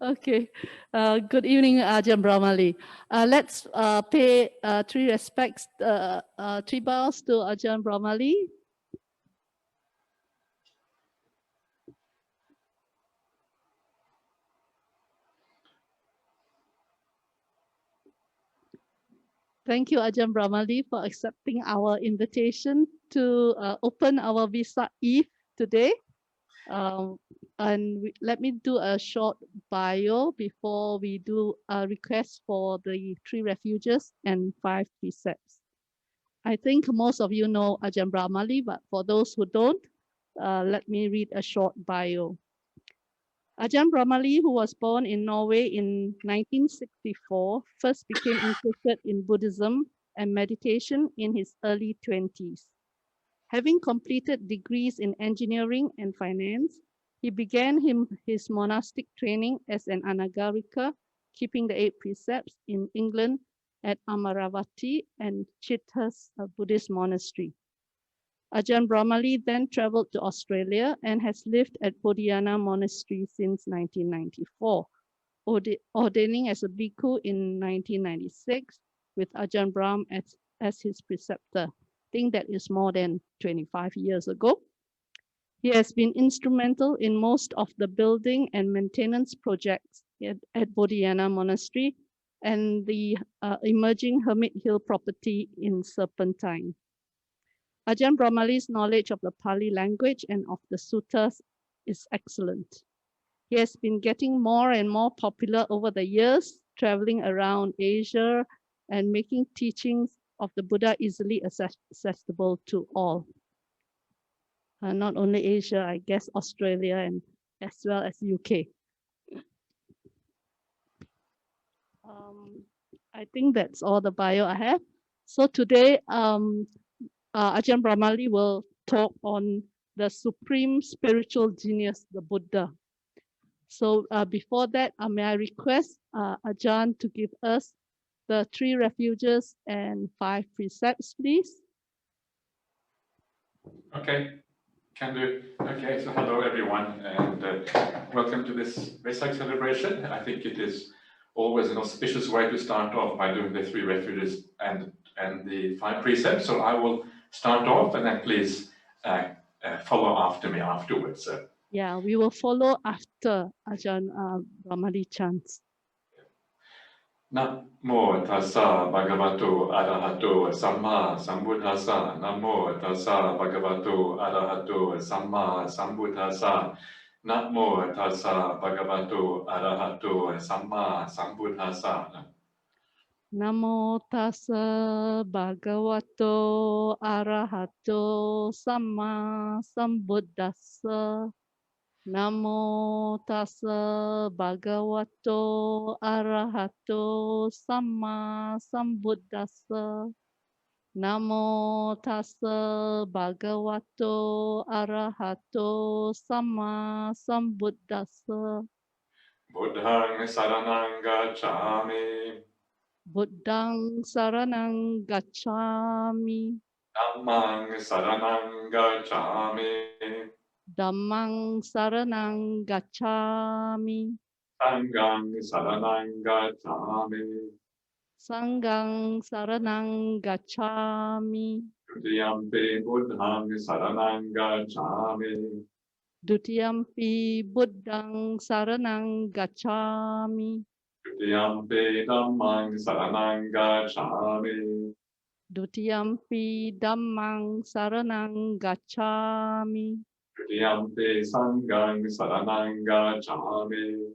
Okay. Good evening, Ajahn Brahmali. Let's pay three respects, three bows to Ajahn Brahmali. Thank you, Ajahn Brahmali, for accepting our invitation to open our Vesak Eve today. Let me do a short bio before we do a request for the 3 refuges and 5 precepts. I think most of you know Ajahn Brahmali, but for those who don't, let me read a short bio. Ajahn Brahmali, who was born in Norway in 1964, first became interested in Buddhism and meditation in his early 20s. Having completed degrees in engineering and finance, he began his monastic training as an anagarika, keeping the 8 precepts in England at Amaravati and Chithurst Buddhist monastery. Ajahn Brahmali then traveled to Australia and has lived at Bodhinyana monastery since 1994, ordaining as a bhikkhu in 1996 with Ajahn Brahm as his preceptor. I think that is more than 25 years ago. He has been instrumental in most of the building and maintenance projects at Bodhinyana Monastery and the emerging Hermit Hill property in Serpentine. Ajahn Brahmali's knowledge of the Pali language and of the suttas is excellent. He has been getting more and more popular over the years, traveling around Asia and making teachings of the Buddha easily accessible to all. Not only Asia, I guess Australia and as well as UK. I think that's all the bio I have. So today, Ajahn Brahmali will talk on the supreme spiritual genius, the Buddha. So before that, may I request Ajahn to give us the 3 refuges and 5 precepts, please? Okay, can do. Okay, so hello everyone, and welcome to this Vesak celebration. I think it is always an auspicious way to start off by doing the 3 refuges and the 5 precepts. So I will start off, and then please follow after me afterwards. Yeah, we will follow after Ajahn Brahmali chants. Namo tassa bhagavato arahato samma sambuddhassa. Namo tassa bhagavato arahato samma sambuddhassa. Namo tassa bhagavato arahato samma sambuddhassa. Namo tassa bhagavato arahato samma sambuddhassa. Namo tassa bhagavato arahato samma sambuddhassa. Namo tassa bhagavato arahato samma sambuddhassa. Buddhang saranang gacchami. Buddhang saranang gacchami. Dhammang saranang gacchami. Dhammang saranang gacchami. Sanghang saranang gacchami. Sanghang saranang gacchami. Dutiyampi buddhang saranang gacchami. Dutiyampi buddhang saranang gacchami. Dutiyampi dhammang saranang gacchami. Dutiyampi dhammang saranang gacchami. Dutiyampi sanghang saranang gacchami.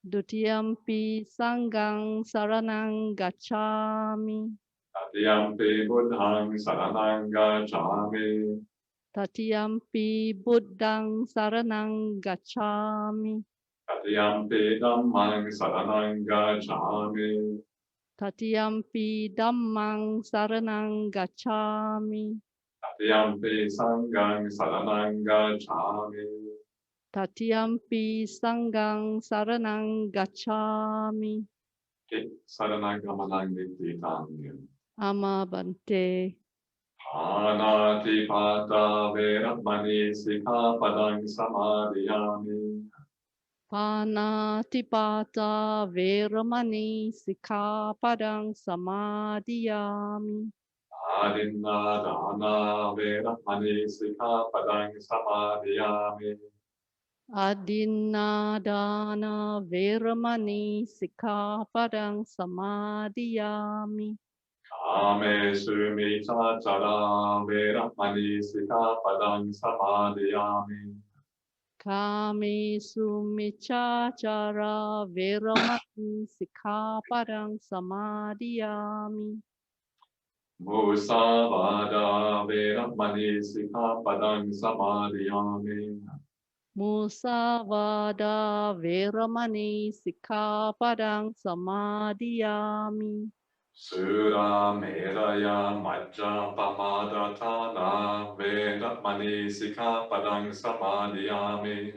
Dutiyampi sanghang saranang gacchami. Tatiyampi buddhang saranang gacchami. Tatiyampi buddhang saranang gacchami. Tatiyampi dhammang saranang gacchami. Tatiyampi dhammang saranang gacchami. Tatiyampi sanghang saranang gacchami. Tatiyampi sanghang saranang gacchami. Saranang gamanang ditthitang. Ama bante. Panati pata veramani sikkhapadang samadhiyami. Panatipata Veramani Sikkhapadang Samadhiyami. Adinna dana veramani sikkhapadang samadhiyami. Adinadana Veramani Sikkhapadang Samadhiyami. Ame sumita veramani sikkhapadang samadhiyami. Kame Sumichachara Veramani Sikkhapadang Samadhiyami. Musavada veramani sikkhapadang samadhiyami. Musavada Veramani Sikkhapadang Samadhiyami. Sura meraya majja pamadatana veramani sikkhapadang samadhiyami.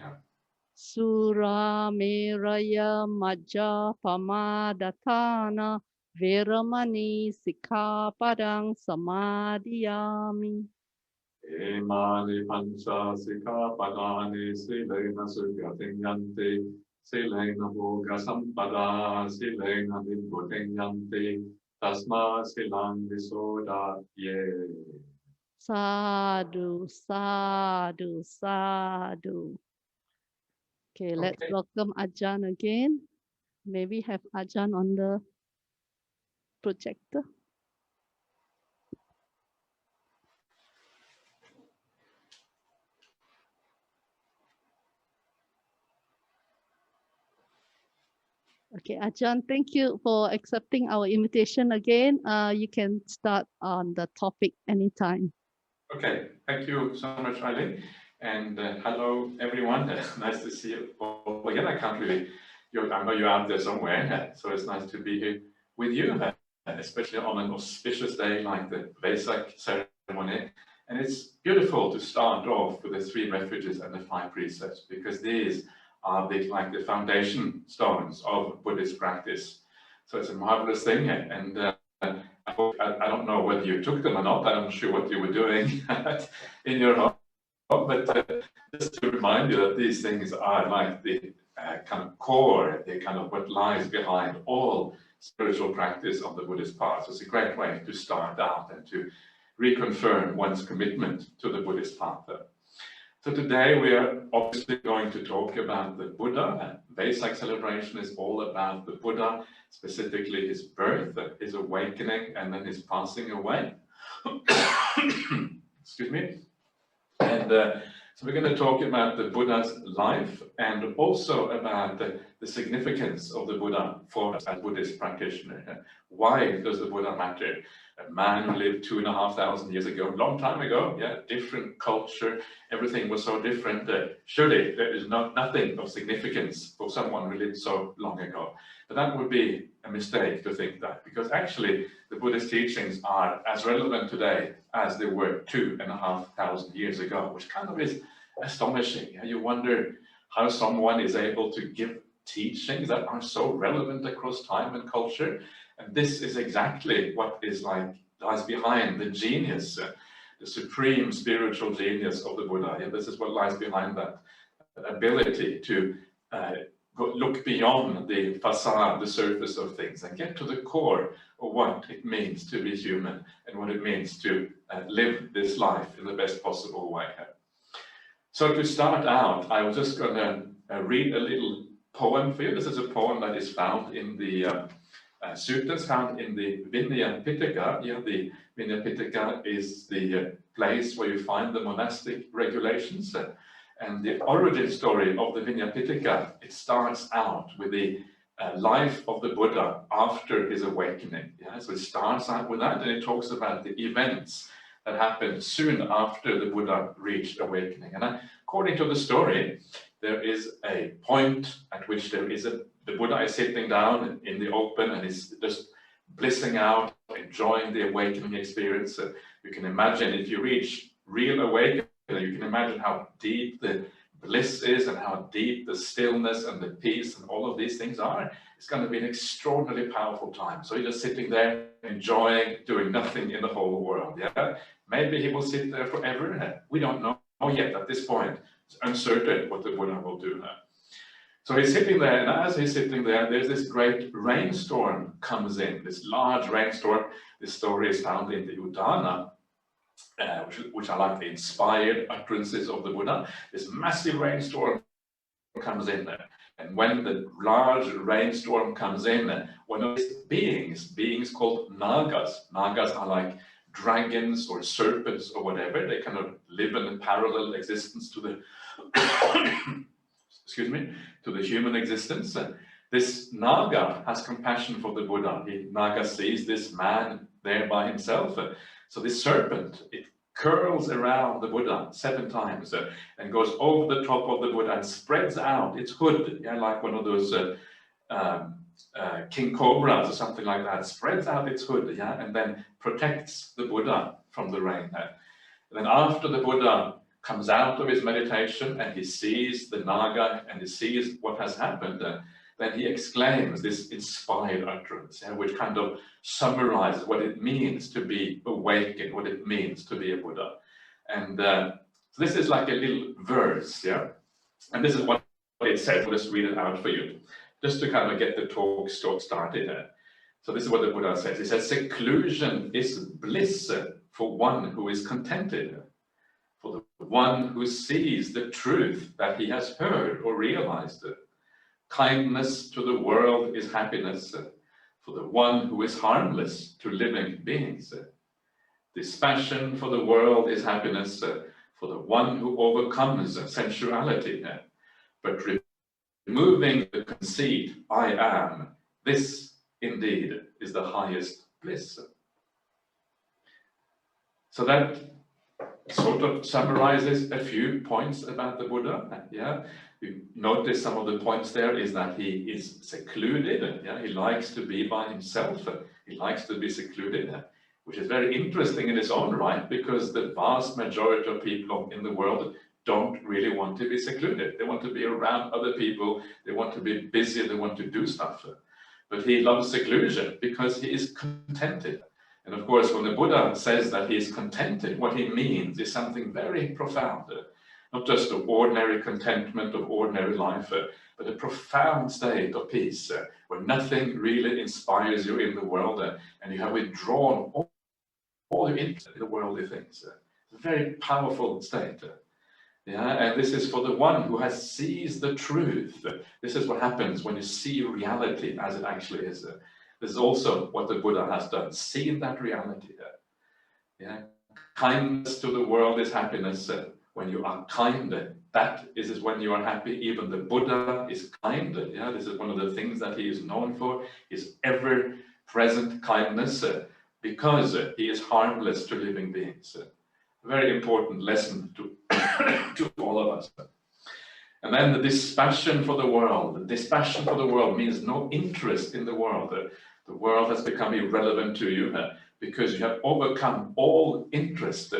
Sura Meraya Majja Pamadatana Veramani Sikkhapadang Samadhiyami. Emani pancha sikkhapadani silena sukhatinyante silena bhoga sampada silena vibhutinyante tasma silang visoda ye. Sadhu, sadhu, sadhu. Okay, let's Okay. welcome Ajahn again. Maybe have Ajahn on the projector. Okay, Ajahn, thank you for accepting our invitation again. You can start on the topic anytime. Okay, thank you so much, Eileen. And hello, everyone. Nice to see you all again. I can't really, I know you're out there somewhere, so it's nice to be here with you, especially on an auspicious day like the Vesak ceremony. And it's beautiful to start off with the 3 refuges and the 5 precepts, because these are like the foundation stones of Buddhist practice. So it's a marvelous thing. And I don't know whether you took them or not. I'm not sure what you were doing in your home, but just to remind you that these things are like the kind of core, the kind of what lies behind all spiritual practice on the Buddhist path. So it's a great way to start out and to reconfirm one's commitment to the Buddhist path. So today we are obviously going to talk about the Buddha. Vesak celebration is all about the Buddha, specifically his birth, his awakening, and then his passing away. Excuse me. And so we're going to talk about the Buddha's life and also about the significance of the Buddha for us as Buddhist practitioner. Why does the Buddha matter? A man who lived 2,500 years ago, a long time ago, yeah, different culture, everything was so different. Surely there is nothing of significance for someone who lived so long ago. But that would be a mistake to think that, because actually the Buddhist teachings are as relevant today as they were 2,500 years ago, which kind of is astonishing. You wonder how someone is able to give teachings that are so relevant across time and culture. And this is exactly what is lies behind the genius, the supreme spiritual genius of the Buddha. Yeah, this is what lies behind that ability to look beyond the facade, the surface of things, and get to the core of what it means to be human and what it means to live this life in the best possible way. So to start out, I was just going to read a little poem for you. This is a poem that is found in the suttas, found in the Vinaya Pitaka. Yeah, the Vinaya Pitaka is the place where you find the monastic regulations. And the origin story of the Vinaya Pitaka, it starts out with the life of the Buddha after his awakening. Yeah? So it starts out with that, and it talks about the events that happened soon after the Buddha reached awakening. And according to the story, there is a point at which the Buddha is sitting down in the open and is just blissing out, enjoying the awakening experience. You can imagine if you reach real awakening, you can imagine how deep the bliss is and how deep the stillness and the peace and all of these things are. It's going to be an extraordinarily powerful time. So you're just sitting there enjoying, doing nothing in the whole world. Yeah, maybe he will sit there forever. We don't know yet at this point. It's uncertain what the Buddha will do now. So he's sitting there, and as he's sitting there, there's this great rainstorm comes in, this large rainstorm. This story is found in the Udana, which are like the inspired utterances of the Buddha. This massive rainstorm comes in there. And when the large rainstorm comes in, one of these beings called Nagas are like dragons or serpents or whatever. They kind of live in a parallel existence to the excuse me, to the human existence. This Naga has compassion for the Buddha. Naga sees this man there by himself. So this serpent, it curls around the Buddha 7 times and goes over the top of the Buddha and spreads out its hood, like one of those king cobras or something like that, spreads out its hood, and then protects the Buddha from the rain. And then after the Buddha comes out of his meditation and he sees the Naga and he sees what has happened, then he exclaims this inspired utterance, which kind of summarizes what it means to be awakened, what it means to be a Buddha. And so this is like a little verse, and this is what it says. I'll just read it out for you, just to kind of get the talk started. So this is what the Buddha says. He says, seclusion is bliss for one who is contented, for the one who sees the truth that he has heard or realized. Kindness to the world is happiness, for the one who is harmless to living beings. Dispassion for the world is happiness, for the one who overcomes sensuality. But removing the conceit, I am, this indeed is the highest bliss. So that sort of summarizes a few points about the Buddha. You notice some of the points there is that he is secluded. He likes to be by himself. He likes to be secluded, which is very interesting in its own right, because the vast majority of people in the world don't really want to be secluded. They want to be around other people. They want to be busy. They want to do stuff. But he loves seclusion because he is contented. And of course, when the Buddha says that he is contented, what he means is something very profound. Not just an ordinary contentment of ordinary life, but a profound state of peace, where nothing really inspires you in the world, and you have withdrawn all your interest in the worldly things. It's a very powerful state. And this is for the one who has seized the truth. This is what happens when you see reality as it actually is. This is also what the Buddha has done, seen that reality. Kindness to the world is happiness. When you are kind, that is when you are happy. Even the Buddha is kind. This is one of the things that he is known for, his ever-present kindness, because he is harmless to living beings. A very important lesson to, to all of us. And then the dispassion for the world. The dispassion for the world means no interest in the world. The world has become irrelevant to you because you have overcome all interest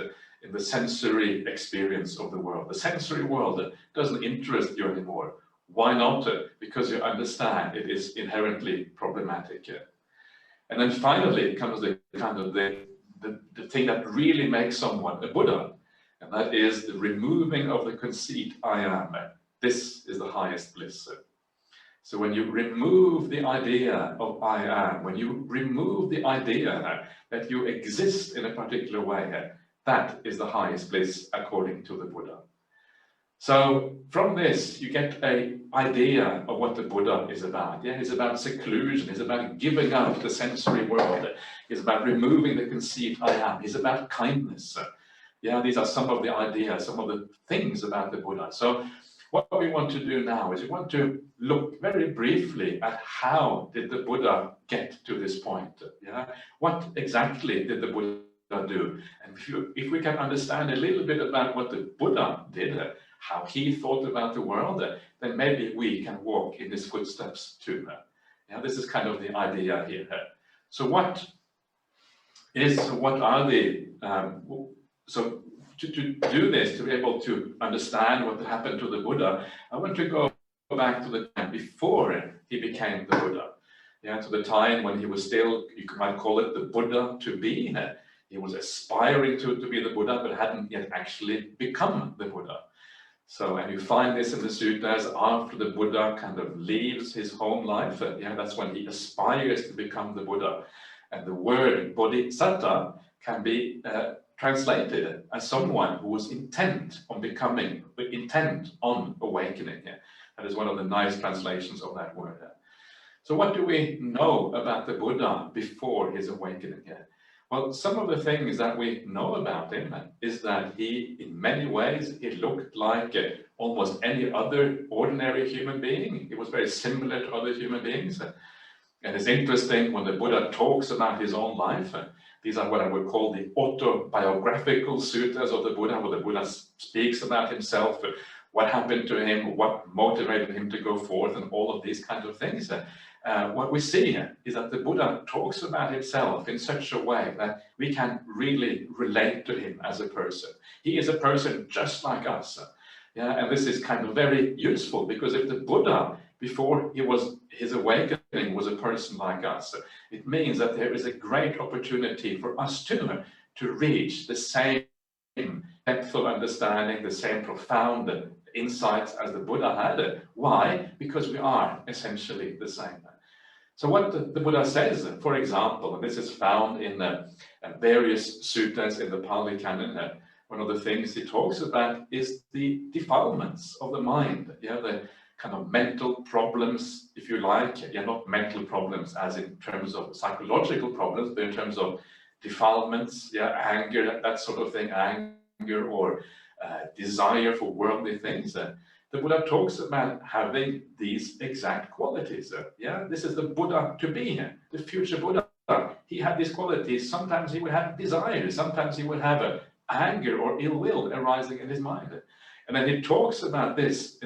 in the sensory experience of the world. The sensory world doesn't interest you anymore. Why not? Because you understand it is inherently problematic. And then finally comes the kind of the thing that really makes someone a Buddha, and that is the removing of the conceit, I am. This is the highest bliss. So when you remove the idea of I am, when you remove the idea that you exist in a particular way, that is the highest bliss according to the Buddha. So from this, you get an idea of what the Buddha is about. It's about seclusion. It's about giving up the sensory world. It's about removing the conceit, I am. It's about kindness. These are some of the ideas, some of the things about the Buddha. So what we want to do now is we want to look very briefly at how did the Buddha get to this point. What exactly did the Buddha do? And if we can understand a little bit about what the Buddha did, how he thought about the world, then maybe we can walk in his footsteps too. This is kind of the idea here. So what are the, so to do this, to be able to understand what happened to the Buddha, I want to go back to the time before he became the Buddha. To the time when he was still, you might call it the Buddha to be. He was aspiring to be the Buddha, but hadn't yet actually become the Buddha. So, and you find this in the suttas after the Buddha kind of leaves his home life. Yeah, that's when he aspires to become the Buddha. And the word bodhisattva can be translated as someone who was intent on becoming, intent on awakening. Yeah. That is one of the nice translations of that word. So what do we know about the Buddha before his awakening? Yeah. Well, some of the things that we know about him is that he, in many ways, he looked like almost any other ordinary human being. He was very similar to other human beings. And it's interesting when the Buddha talks about his own life. These are what I would call the autobiographical suttas of the Buddha, where the Buddha speaks about himself, what happened to him, what motivated him to go forth, and all of these kinds of things. What we see is that the Buddha talks about himself in such a way that we can really relate to him as a person. He is a person just like us. Yeah, and this is kind of very useful, because if the Buddha, before his awakening, was a person like us, it means that there is a great opportunity for us too to reach the same depth of understanding, the same profound insights as the Buddha had. Why? Because we are essentially the same. So what the Buddha says, for example, and this is found in various suttas in the Pali Canon, one of the things he talks about is the defilements of the mind. Yeah, the kind of mental problems, if you like. Yeah, not mental problems as in terms of psychological problems, but in terms of defilements, yeah, anger, that sort of thing, anger or desire for worldly things. The Buddha talks about having these exact qualities. Yeah, this is the Buddha to be, the future Buddha. He had these qualities. Sometimes he would have desire, sometimes he would have anger or ill will arising in his mind. And then he talks about this,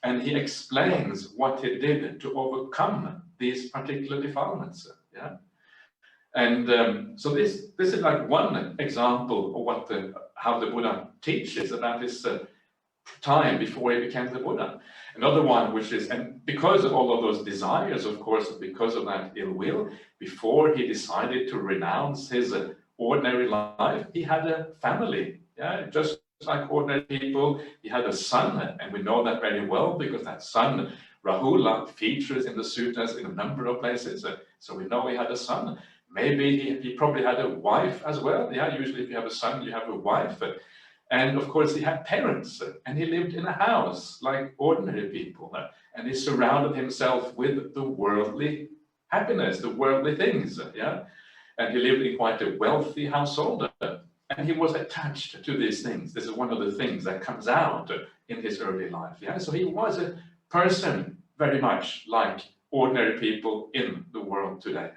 and he explains what he did to overcome these particular defilements. Yeah. And so this is like one example of how the Buddha teaches about his time before he became the Buddha. Another one, which is, and because of all of those desires, of course, because of that ill will, before he decided to renounce his ordinary life, he had a family. Yeah, just like ordinary people, he had a son, and we know that very well because that son, Rahula, features in the suttas in a number of places. So we know he had a son. Maybe he probably had a wife as well. Yeah, usually if you have a son, you have a wife. And of course, he had parents, and he lived in a house like ordinary people. And he surrounded himself with the worldly happiness, the worldly things. Yeah, and he lived in quite a wealthy household. And he was attached to these things. This is one of the things that comes out in his early life. Yeah, so he was a person very much like ordinary people in the world today.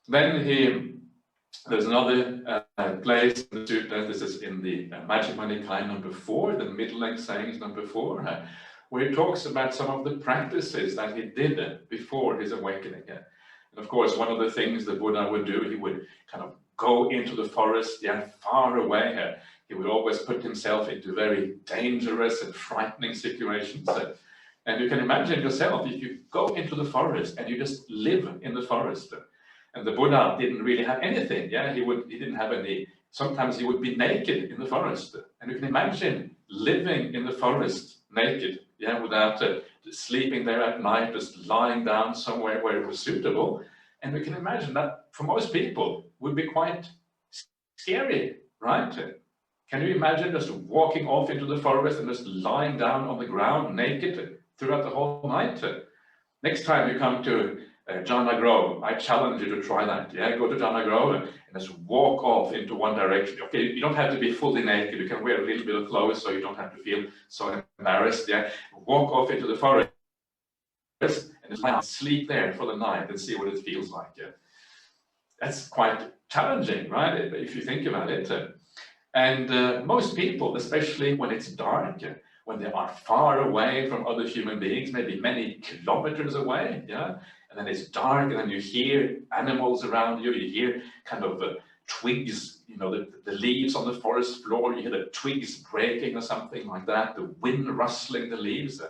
Then there's another place in the sutta. This is in the Majjhima Nikaya number 4, the middle-length sayings number 4, where he talks about some of the practices that he did before his awakening. And of course, one of the things the Buddha would do, he would kind of go into the forest, far away. He would always put himself into very dangerous and frightening situations. And you can imagine yourself, if you go into the forest and you just live in the forest. And the Buddha didn't really have anything. Yeah, he didn't have any. Sometimes he would be naked in the forest. And you can imagine living in the forest naked, yeah, without sleeping there at night, just lying down somewhere where it was suitable. And we can imagine that for most people would be quite scary, right? Can you imagine just walking off into the forest and just lying down on the ground naked throughout the whole night? Next time you come to Jhana Grove, I challenge you to try that. Yeah, go to Jhana Grove and just walk off into one direction. Okay, you don't have to be fully naked. You can wear a little bit of clothes so you don't have to feel so embarrassed. Yeah, walk off into the forest and just sleep there for the night and see what it feels like. Yeah, that's quite challenging, right? If you think about it. And most people, especially when it's dark, when they are far away from other human beings, maybe many kilometers away, yeah, and then it's dark, and then you hear animals around you, you hear kind of twigs, you know, the leaves on the forest floor, you hear the twigs breaking or something like that, the wind rustling the leaves.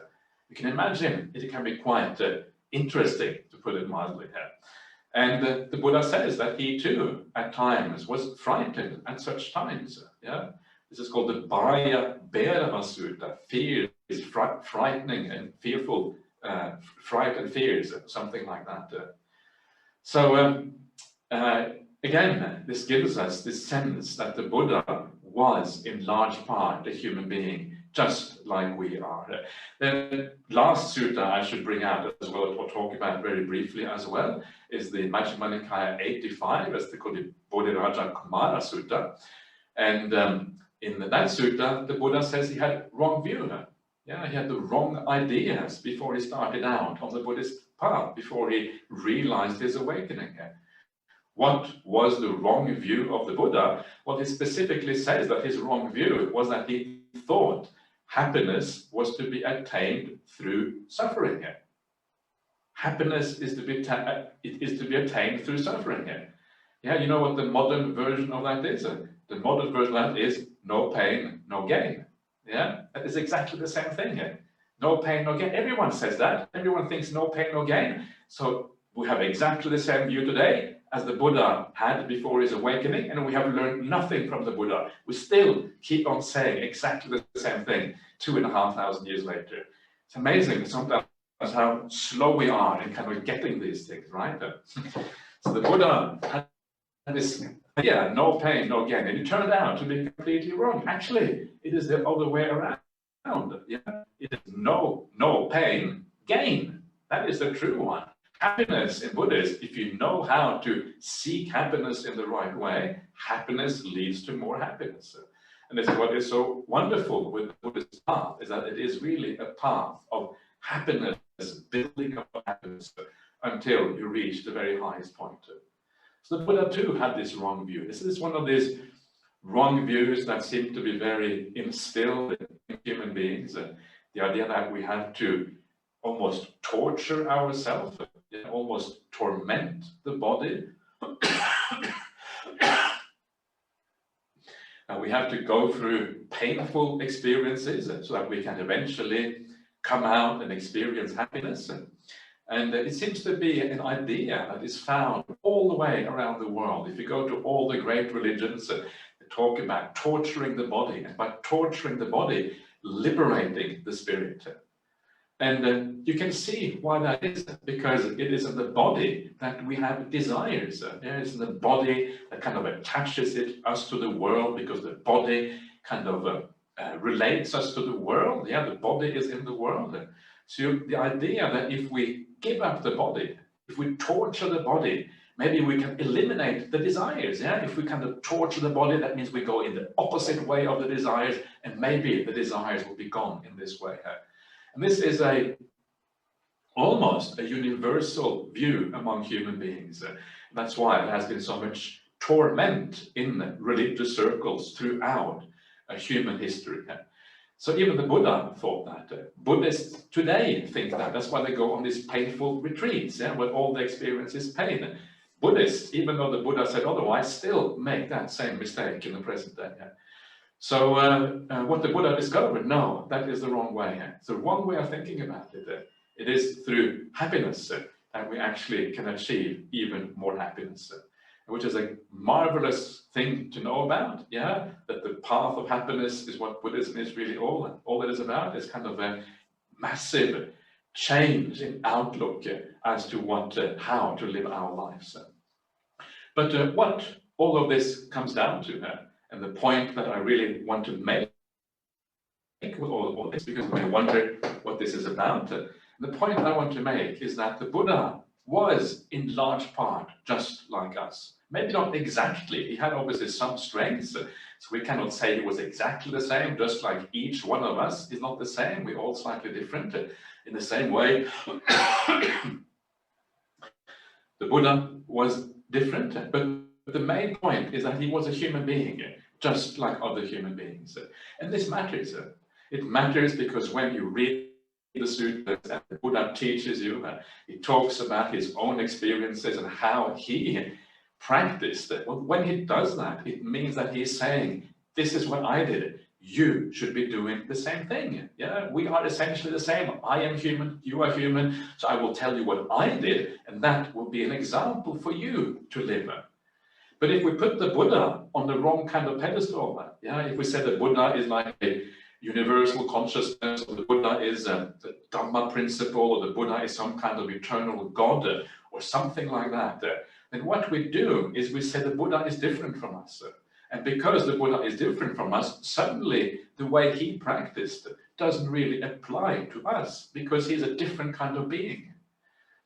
You can imagine it can be quite interesting, to put it mildly. And the Buddha says that he too, at times, was frightened at such times. Yeah, This is called the Bhaya Bhairava Sutta. Fear is frightening and fearful, fright and fears, something like that. Again, this gives us this sense that the Buddha was in large part a human being, just like we are. The last sutta I should bring out as well, or talk about very briefly as well, is the Majjhima Nikaya 85, as they call it, Bodhiraja Kumara Sutta. And in that sutta, the Buddha says he had wrong view. Yeah, he had the wrong ideas before he started out on the Buddhist path, before he realized his awakening. What was the wrong view of the Buddha? Well, he specifically says that his wrong view was that he thought happiness was to be attained through suffering. Happiness is to be attained through suffering. Yeah, you know what the modern version of that is? The modern version of that is no pain, no gain. Yeah, that is exactly the same thing. No pain, no gain. Everyone says that. Everyone thinks no pain, no gain. So we have exactly the same view today as the Buddha had before his awakening, and we have learned nothing from the Buddha. We still keep on saying exactly the same thing 2,500 years later. It's amazing sometimes how slow we are in kind of getting these things, right? So the Buddha had this idea, no pain, no gain, and it turned out to be completely wrong. Actually, it is the other way around. Yeah? It is no pain, gain. That is the true one. Happiness in Buddhism, if you know how to seek happiness in the right way, happiness leads to more happiness. And this is what is so wonderful with the Buddhist path, is that it is really a path of happiness, building up happiness until you reach the very highest point. So the Buddha too had this wrong view. This is one of these wrong views that seem to be very instilled in human beings. The idea that we have to almost torture ourselves, almost torment the body. And we have to go through painful experiences so that we can eventually come out and experience happiness. And it seems to be an idea that is found all the way around the world. If you go to all the great religions, they talk about torturing the body, and by torturing the body, liberating the spirit. And you can see why that is, because it is in the body that we have desires. It's in the body that kind of attaches us to the world, because the body kind of relates us to the world. Yeah, the body is in the world. So the idea that if we give up the body, if we torture the body, maybe we can eliminate the desires. Yeah, if we kind of torture the body, that means we go in the opposite way of the desires, and maybe the desires will be gone in this way. And this is almost a universal view among human beings. That's why there has been so much torment in religious circles throughout human history. So even the Buddha thought that. Buddhists today think that. That's why they go on these painful retreats, where all they experience is pain. Buddhists, even though the Buddha said otherwise, still make that same mistake in the present day. So what the Buddha discovered, no, that is the wrong way. It's the wrong way of thinking about it. It is through happiness that we actually can achieve even more happiness, which is a marvelous thing to know about, that the path of happiness is what Buddhism is really all it is about. Is kind of a massive change in outlook as to how to live our lives. But what all of this comes down to, and the point that I really want to make with all of this, because I wonder what this is about, the point I want to make is that the Buddha was in large part just like us. Maybe not exactly, he had obviously some strengths, so we cannot say he was exactly the same, just like each one of us is not the same, we're all slightly different. In the same way, the Buddha was different, but the main point is that he was a human being, just like other human beings. And this matters. It matters because when you read the sutras and the Buddha teaches you, he talks about his own experiences and how he practiced. When he does that, it means that he's saying, this is what I did. You should be doing the same thing. Yeah, we are essentially the same. I am human, you are human. So I will tell you what I did, and that will be an example for you to live. But if we put the Buddha on the wrong kind of pedestal, yeah, if we say the Buddha is like a universal consciousness, or the Buddha is the Dhamma principle, or the Buddha is some kind of eternal God, or something like that, then what we do is we say the Buddha is different from us. And because the Buddha is different from us, suddenly the way he practiced doesn't really apply to us, because he's a different kind of being.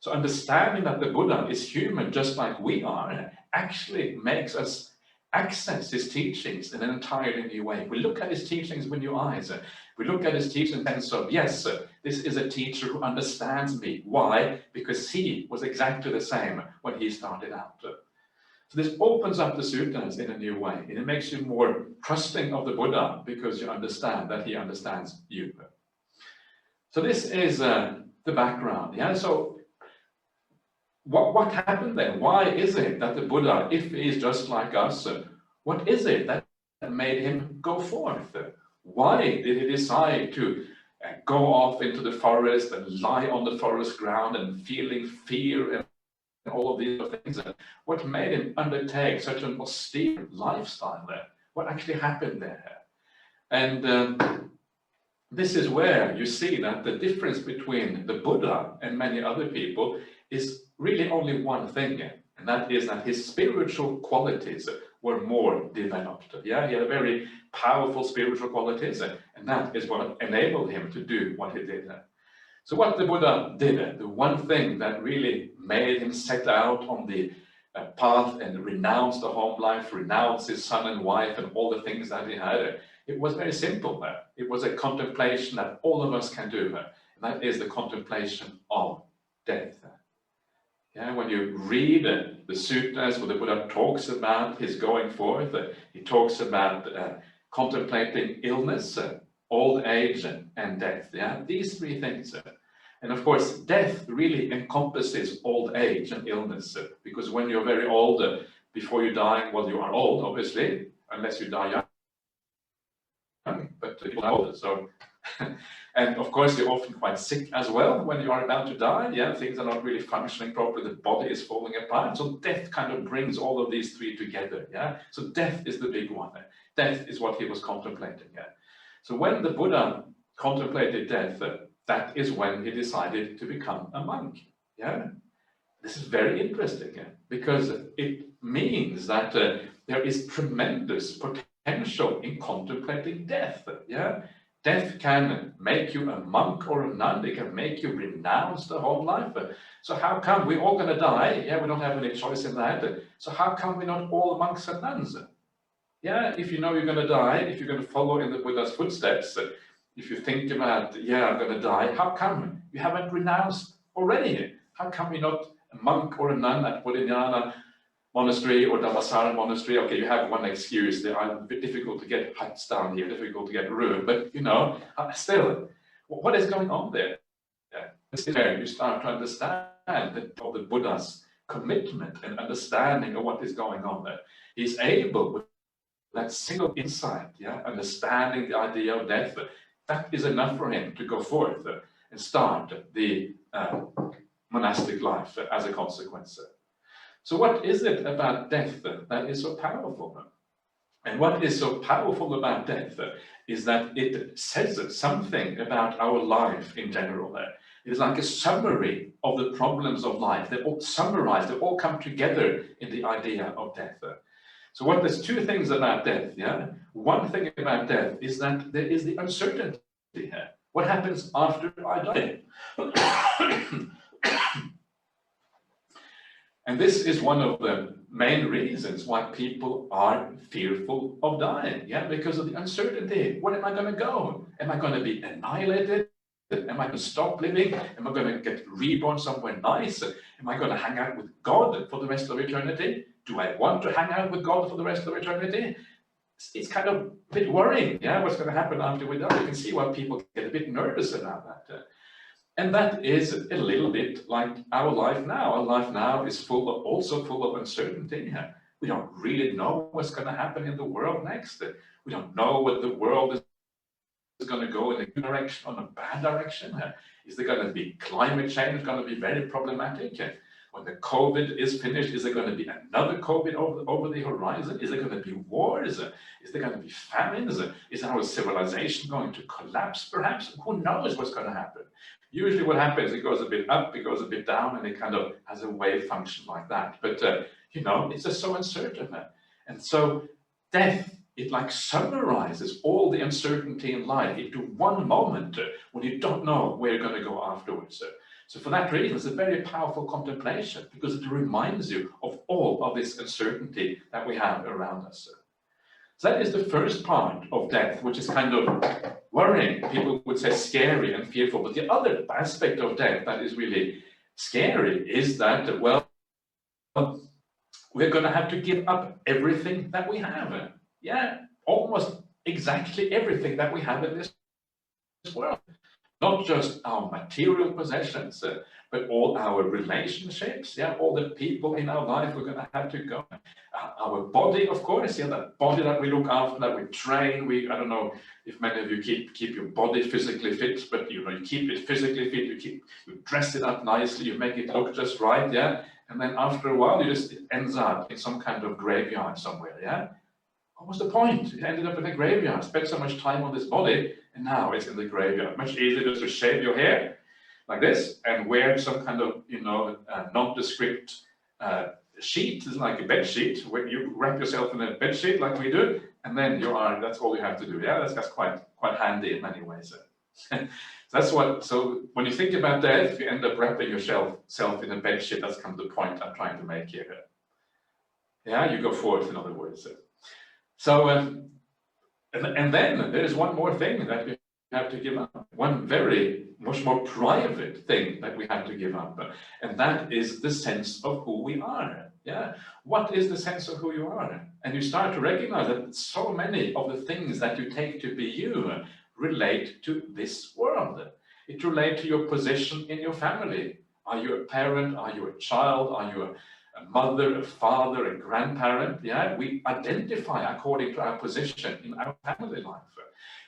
So understanding that the Buddha is human just like we are actually makes us access his teachings in an entirely new way. We look at his teachings with new eyes. We look at his teachings and so, yes, this is a teacher who understands me. Why? Because he was exactly the same when he started out. So this opens up the suttas in a new way, and it makes you more trusting of the Buddha because you understand that he understands you. So this is the background. Yeah. So what happened then? Why is it that the Buddha, if he is just like us, what is it that made him go forth? Why did he decide to go off into the forest and lie on the forest ground and feeling fear and all of these things? What made him undertake such an austere lifestyle there? What actually happened there? And this is where you see that the difference between the Buddha and many other people is really only one thing, and that is that his spiritual qualities were more developed. Yeah, he had very powerful spiritual qualities, and that is what enabled him to do what he did. So what the Buddha did, the one thing that really made him set out on the path and renounce the home life, renounce his son and wife and all the things that he had, it was very simple. It was a contemplation that all of us can do, and that is the contemplation of death. Yeah, when you read the suttas where the Buddha talks about his going forth, he talks about contemplating illness, old age, and death. Yeah, these three things. And of course, death really encompasses old age and illness, because when you're very old, before you die, well, you are old, obviously, unless you die young, but people are old, so. And of course, you're often quite sick as well when you are about to die. Yeah, things are not really functioning properly. The body is falling apart. So death kind of brings all of these three together. Yeah, so death is the big one. Death is what he was contemplating. Yeah. So when the Buddha contemplated death, that is when he decided to become a monk. Yeah, this is very interesting, because it means that there is tremendous potential in contemplating death. Yeah. Death can make you a monk or a nun. It can make you renounce the whole life. So how come we're all going to die? Yeah, we don't have any choice in that. So how come we're not all monks and nuns? Yeah, if you know you're going to die, if you're going to follow in the Buddha's footsteps, if you think about, yeah, I'm going to die, how come you haven't renounced already? How come you're not a monk or a nun at Bodhinyana monastery or Dhammasara monastery? Okay, you have one excuse. They are a bit difficult to get huts down here, difficult to get room, but you know, still, what is going on there? This is where you start to understand of the Buddha's commitment and understanding of what is going on there. He's able, with that single insight, yeah, understanding the idea of death, that is enough for him to go forth and start the monastic life as a consequence. So what is it about death that is so powerful? And what is so powerful about death is that it says something about our life in general. It is like a summary of the problems of life. They're all summarized, they all come together in the idea of death. So there's two things about death. Yeah, one thing about death is that there is the uncertainty here. What happens after I die? And this is one of the main reasons why people are fearful of dying. Yeah, because of the uncertainty. Where am I going to go? Am I going to be annihilated? Am I going to stop living? Am I going to get reborn somewhere nice? Am I going to hang out with God for the rest of eternity? Do I want to hang out with God for the rest of eternity? It's kind of a bit worrying. Yeah, what's going to happen after we die? You can see why people get a bit nervous about that. And that is a little bit like our life now. Our life now is also full of uncertainty. We don't really know what's going to happen in the world next. We don't know what the world is going to go in a good direction or a bad direction. Is there going to be climate change going to be very problematic? When the COVID is finished, is there going to be another COVID over the horizon? Is there going to be wars? Is there going to be famines? Is our civilization going to collapse, perhaps? Who knows what's going to happen? Usually what happens, it goes a bit up, it goes a bit down, and it kind of has a wave function like that. But, you know, it's just so uncertain. And so death, it like summarizes all the uncertainty in life into one moment when you don't know where you're going to go afterwards. So for that reason, it's a very powerful contemplation because it reminds you of all of this uncertainty that we have around us. So that is the first part of death, which is kind of worrying. People would say scary and fearful. But the other aspect of death that is really scary is that, well, we're going to have to give up everything that we have. Yeah, almost exactly everything that we have in this world. Not just our material possessions, but all our relationships, yeah, all the people in our life we're going to have to go. Our body, of course, yeah, that body that we look after, that we train. I don't know if many of you keep your body physically fit, but you know, you keep it physically fit, you dress it up nicely, you make it look just right, yeah. And then after a while, it ends up in some kind of graveyard somewhere, yeah. What was the point? It ended up in a graveyard. Spent so much time on this body, and now it's in the graveyard. Much easier just to shave your hair like this and wear some kind of, you know, nondescript sheet. It's like a bed sheet where you wrap yourself in a bed sheet like we do, and then you are. That's all you have to do. Yeah, that's quite handy in many ways. That's what. So when you think about death, you end up wrapping yourself in a bed sheet. That's kind of the point I'm trying to make here. Yeah, you go forth, in other words. So, and then there's one more thing that we have to give up. One very much more private thing that we have to give up, and that is the sense of who we are. Yeah, what is the sense of who you are? And you start to recognize that so many of the things that you take to be you relate to this world. It relates to your position in your family. Are you a parent? Are you a child? Are you a mother, a father, a grandparent? Yeah, we identify according to our position in our family life.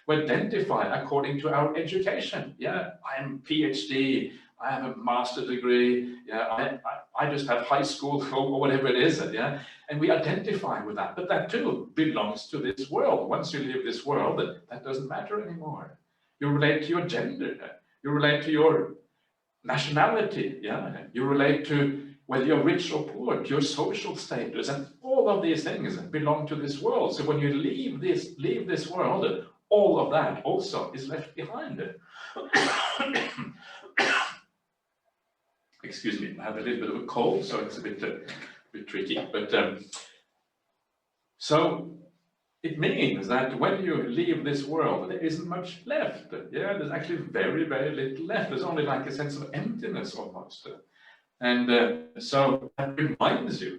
We identify according to our education. Yeah, I'm PhD, I have a master's degree, yeah, I just have high school or whatever it is, yeah, and we identify with that. But that too belongs to this world. Once you leave this world, that doesn't matter anymore. You relate to your gender, you relate to your nationality, yeah, you relate to whether you're rich or poor, your social status, and all of these things belong to this world. So when you leave this world, all of that also is left behind. Excuse me, I have a little bit of a cold, so it's a bit tricky. But so it means that when you leave this world, there isn't much left. Yeah, there's actually very, very little left. There's only like a sense of emptiness almost. And so that reminds you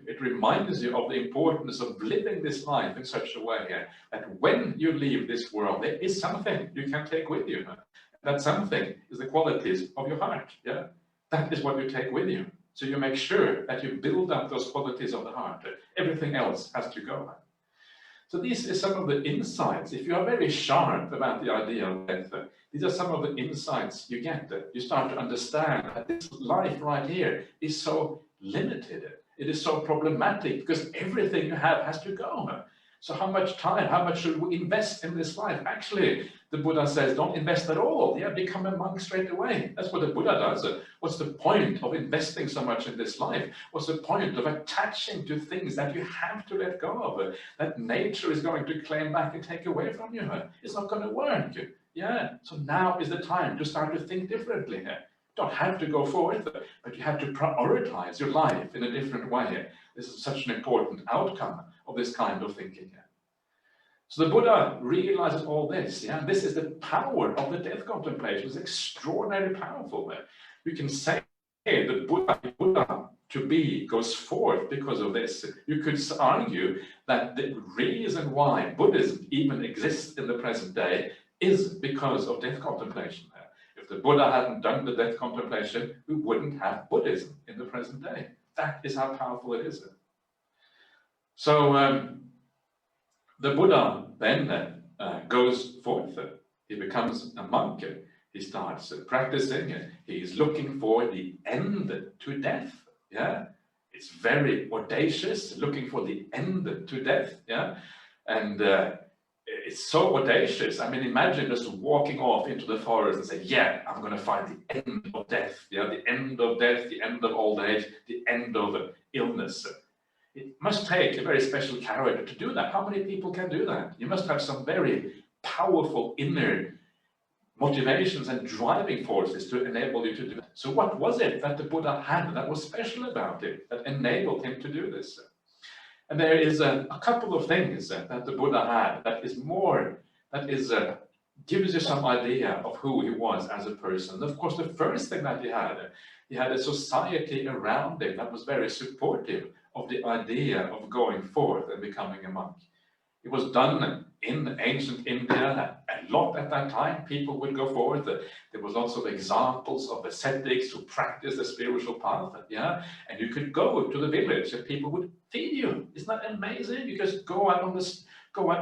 of the importance of living this life in such a way that when you leave this world, there is something you can take with you. That something is the qualities of your heart. Yeah, that is what you take with you. So you make sure that you build up those qualities of the heart. Everything else has to go. So these are some of the insights. If you are very sharp about the idea of death, these are some of the insights you get. You start to understand that this life right here is so limited. It is so problematic because everything you have has to go. So how much time, how much should we invest in this life? Actually, the Buddha says, don't invest at all. Yeah, become a monk straight away. That's what the Buddha does. What's the point of investing so much in this life? What's the point of attaching to things that you have to let go of, that nature is going to claim back and take away from you? It's not going to work. Yeah, so now is the time to start to think differently. You don't have to go forth, but you have to prioritize your life in a different way. This is such an important outcome of this kind of thinking. So the Buddha realizes all this. Yeah, this is the power of the death contemplation. It's extraordinarily powerful. You can say the Buddha to be goes forth because of this. You could argue that the reason why Buddhism even exists in the present day is because of death contemplation. If the Buddha hadn't done the death contemplation, we wouldn't have Buddhism in the present day. That is how powerful it is. So the Buddha then goes forth. He becomes a monk. He starts practicing. He's looking for the end to death. Yeah, it's very audacious, looking for the end to death. Yeah, and it's so audacious. I mean, imagine just walking off into the forest and say, yeah, I'm going to find the end of death. Yeah, the end of death, the end of old age, the end of illness. It must take a very special character to do that. How many people can do that? You must have some very powerful inner motivations and driving forces to enable you to do that. So what was it that the Buddha had that was special about it, that enabled him to do this? And there is a couple of things that the Buddha had that is more, that is gives you some idea of who he was as a person. Of course, the first thing that he had a society around him that was very supportive of the idea of going forth and becoming a monk. It was done in ancient India a lot at that time. People would go forth. There was lots of examples of ascetics who practiced the spiritual path. Yeah, and you could go to the village and people would feed you. Isn't that amazing? You just go out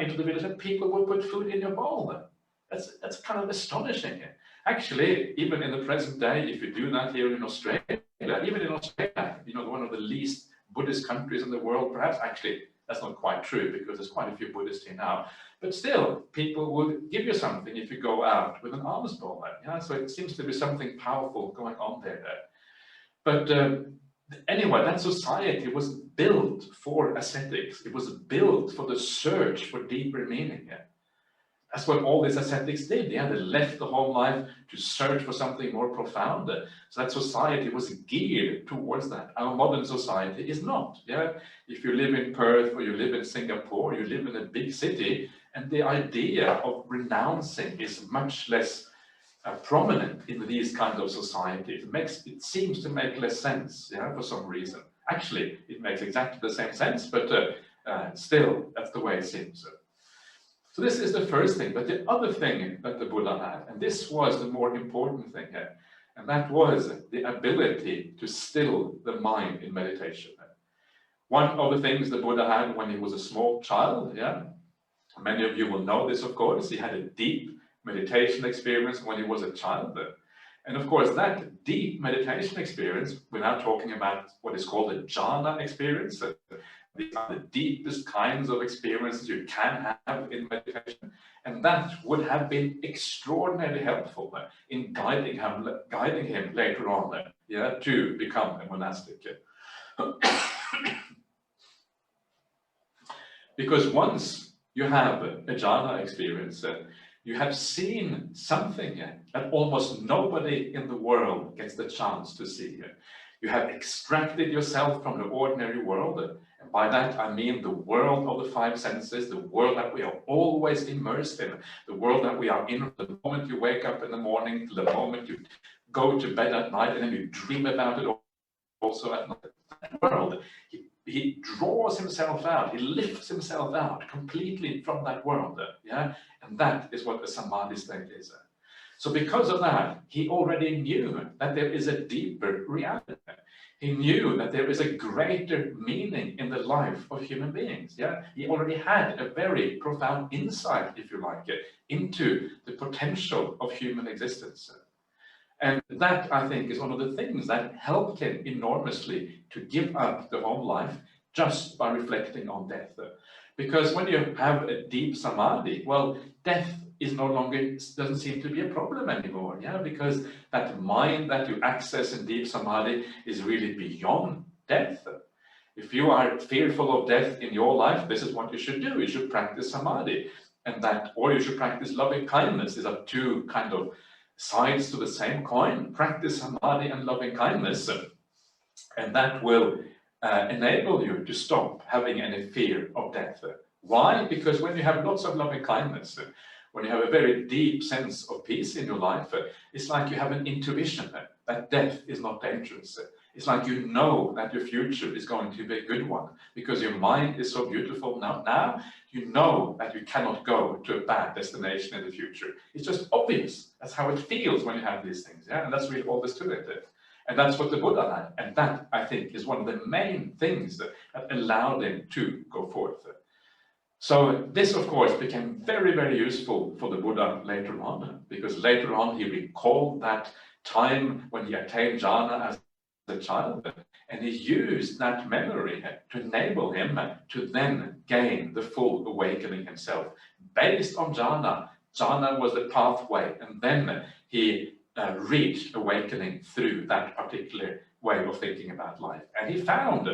into the village and people would put food in your bowl. That's kind of astonishing. Actually, even in the present day, if you do that here in Australia, even in Australia, you know, one of the least Buddhist countries in the world, perhaps. Actually, that's not quite true because there's quite a few Buddhists here now. But still, people would give you something if you go out with an alms bowl. Yeah? So it seems to be something powerful going on there. But anyway, that society was built for ascetics. It was built for the search for deeper meaning. Yeah? That's what all these ascetics did. Yeah? They left the home life to search for something more profound. So that society was geared towards that. Our modern society is not. Yeah? If you live in Perth or you live in Singapore, you live in a big city, and the idea of renouncing is much less prominent in these kinds of societies. It seems to make less sense, yeah, for some reason. Actually, it makes exactly the same sense, but still, that's the way it seems. So this is the first thing. But the other thing that the Buddha had, and this was the more important thing here, and that was the ability to still the mind in meditation. One of the things the Buddha had when he was a small child, yeah, many of you will know this, of course, he had a deep meditation experience when he was a child. And of course, that deep meditation experience, we're now talking about what is called a jhana experience. These are the deepest kinds of experiences you can have in meditation. And that would have been extraordinarily helpful in guiding him later on, yeah, to become a monastic. Because once you have a jhana experience, you have seen something that almost nobody in the world gets the chance to see. You have extracted yourself from the ordinary world. And by that, I mean the world of the five senses, the world that we are always immersed in, the world that we are in the moment you wake up in the morning, to the moment you go to bed at night, and then you dream about it also at night. That world, he draws himself out, he lifts himself out completely from that world, yeah? And that is what the samadhi state is. So because of that, he already knew that there is a deeper reality. He knew that there is a greater meaning in the life of human beings. Yeah, he already had a very profound insight, if you like, into the potential of human existence. And that, I think, is one of the things that helped him enormously to give up the home life just by reflecting on death. Because when you have a deep samadhi, well, death is no longer, doesn't seem to be a problem anymore, yeah, because that mind that you access in deep samadhi is really beyond death. If you are fearful of death in your life, this is what you should do. You should practice samadhi, and that, or you should practice loving kindness. These are two kind of sides to the same coin. Practice samadhi and loving kindness, and that will enable you to stop having any fear of death. Why? Because when you have lots of loving kindness, when you have a very deep sense of peace in your life, it's like you have an intuition that death is not dangerous. It's like you know that your future is going to be a good one because your mind is so beautiful now. Now you know that you cannot go to a bad destination in the future. It's just obvious. That's how it feels when you have these things. Yeah? And that's really all there's to it. And that's what the Buddha had. And that, I think, is one of the main things that allowed him to go forth. So this, of course, became very, very useful for the Buddha later on, because later on he recalled that time when he attained jhana as a child, And he used that memory to enable him to then gain the full awakening himself. Based on jhana, jhana was the pathway, and then he reached awakening through that particular way of thinking about life. And he found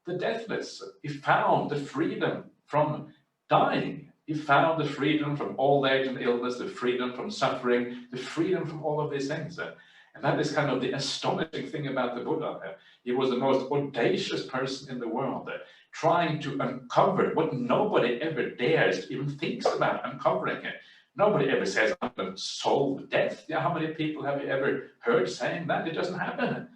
the deathless. He found the freedom from dying. He found the freedom from old age and illness, the freedom from suffering, the freedom from all of these things. And that is kind of the astonishing thing about the Buddha. He was the most audacious person in the world, trying to uncover what nobody ever dares, even thinks about uncovering. Nobody ever says, I'm going to solve death. Yeah, how many people have you ever heard saying that? It doesn't happen.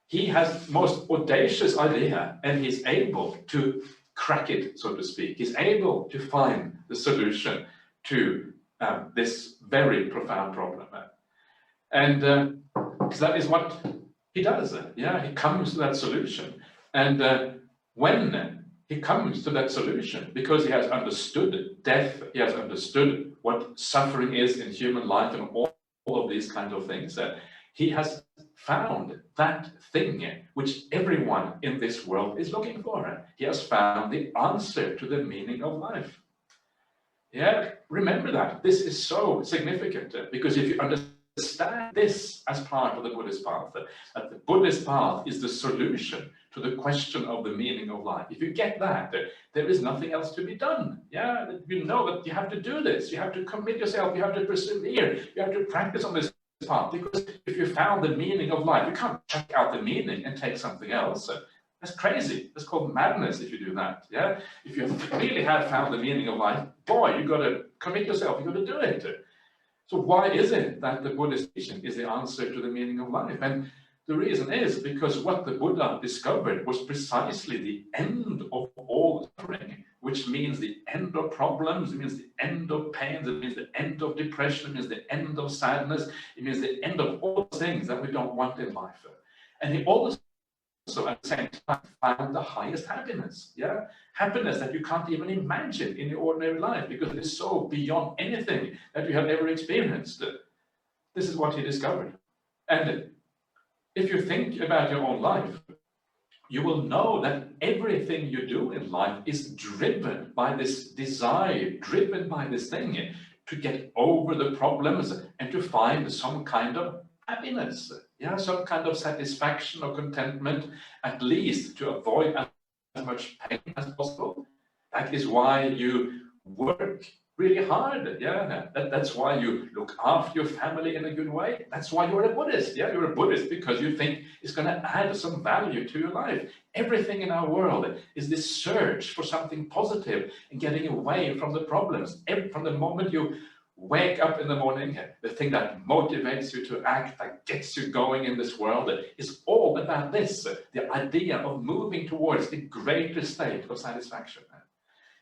He has the most audacious idea, and he's able to crack it, so to speak. He's able to find the solution to this very profound problem. And so that is what he does. Yeah, he comes to that solution. And when he comes to that solution, because he has understood death, he has understood what suffering is in human life and all of these kinds of things, he has found that thing which everyone in this world is looking for. He has found the answer to the meaning of life. Yeah, remember that. This is so significant because if you understand this as part of the Buddhist path, that the Buddhist path is the solution to the question of the meaning of life. If you get that, there is nothing else to be done. Yeah, you know that you have to do this. You have to commit yourself. You have to persevere. You have to practice on this path, because if you found the meaning of life, you can't check out the meaning and take something else. That's crazy. That's called madness if you do that. Yeah, if you really have found the meaning of life, boy, you got to commit yourself. You got to do it. So why is it that the Buddhist teaching is the answer to the meaning of life? And the reason is because what the Buddha discovered was precisely the end of all suffering, which means the end of problems, it means the end of pains, it means the end of depression, it means the end of sadness, it means the end of all things that we don't want in life. And he also at the same time found the highest happiness. Yeah, happiness that you can't even imagine in your ordinary life because it is so beyond anything that you have ever experienced. This is what he discovered. And if you think about your own life, you will know that everything you do in life is driven by this desire, driven by this thing to get over the problems and to find some kind of happiness, yeah, some kind of satisfaction or contentment, at least to avoid as much pain as possible. That is why you work really hard. Yeah, that's why you look after your family in a good way. That's why you're a Buddhist. Yeah, you're a Buddhist because you think it's going to add some value to your life. Everything in our world is this search for something positive and getting away from the problems. From the moment you wake up in the morning, the thing that motivates you to act, that gets you going in this world, is all about this, the idea of moving towards a greater state of satisfaction.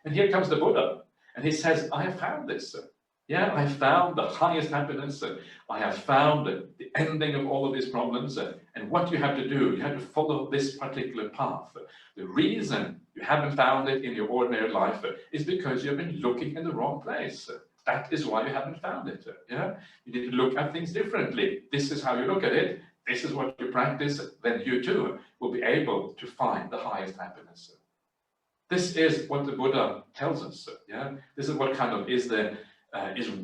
And here comes the Buddha. And he says, I have found this. Yeah, I found the highest happiness. I have found the ending of all of these problems. And what you have to do, you have to follow this particular path. The reason you haven't found it in your ordinary life is because you've been looking in the wrong place. That is why you haven't found it. Yeah, you need to look at things differently. This is how you look at it. This is what you practice. Then you too will be able to find the highest happiness. This is what the Buddha tells us. Yeah, this is what kind of is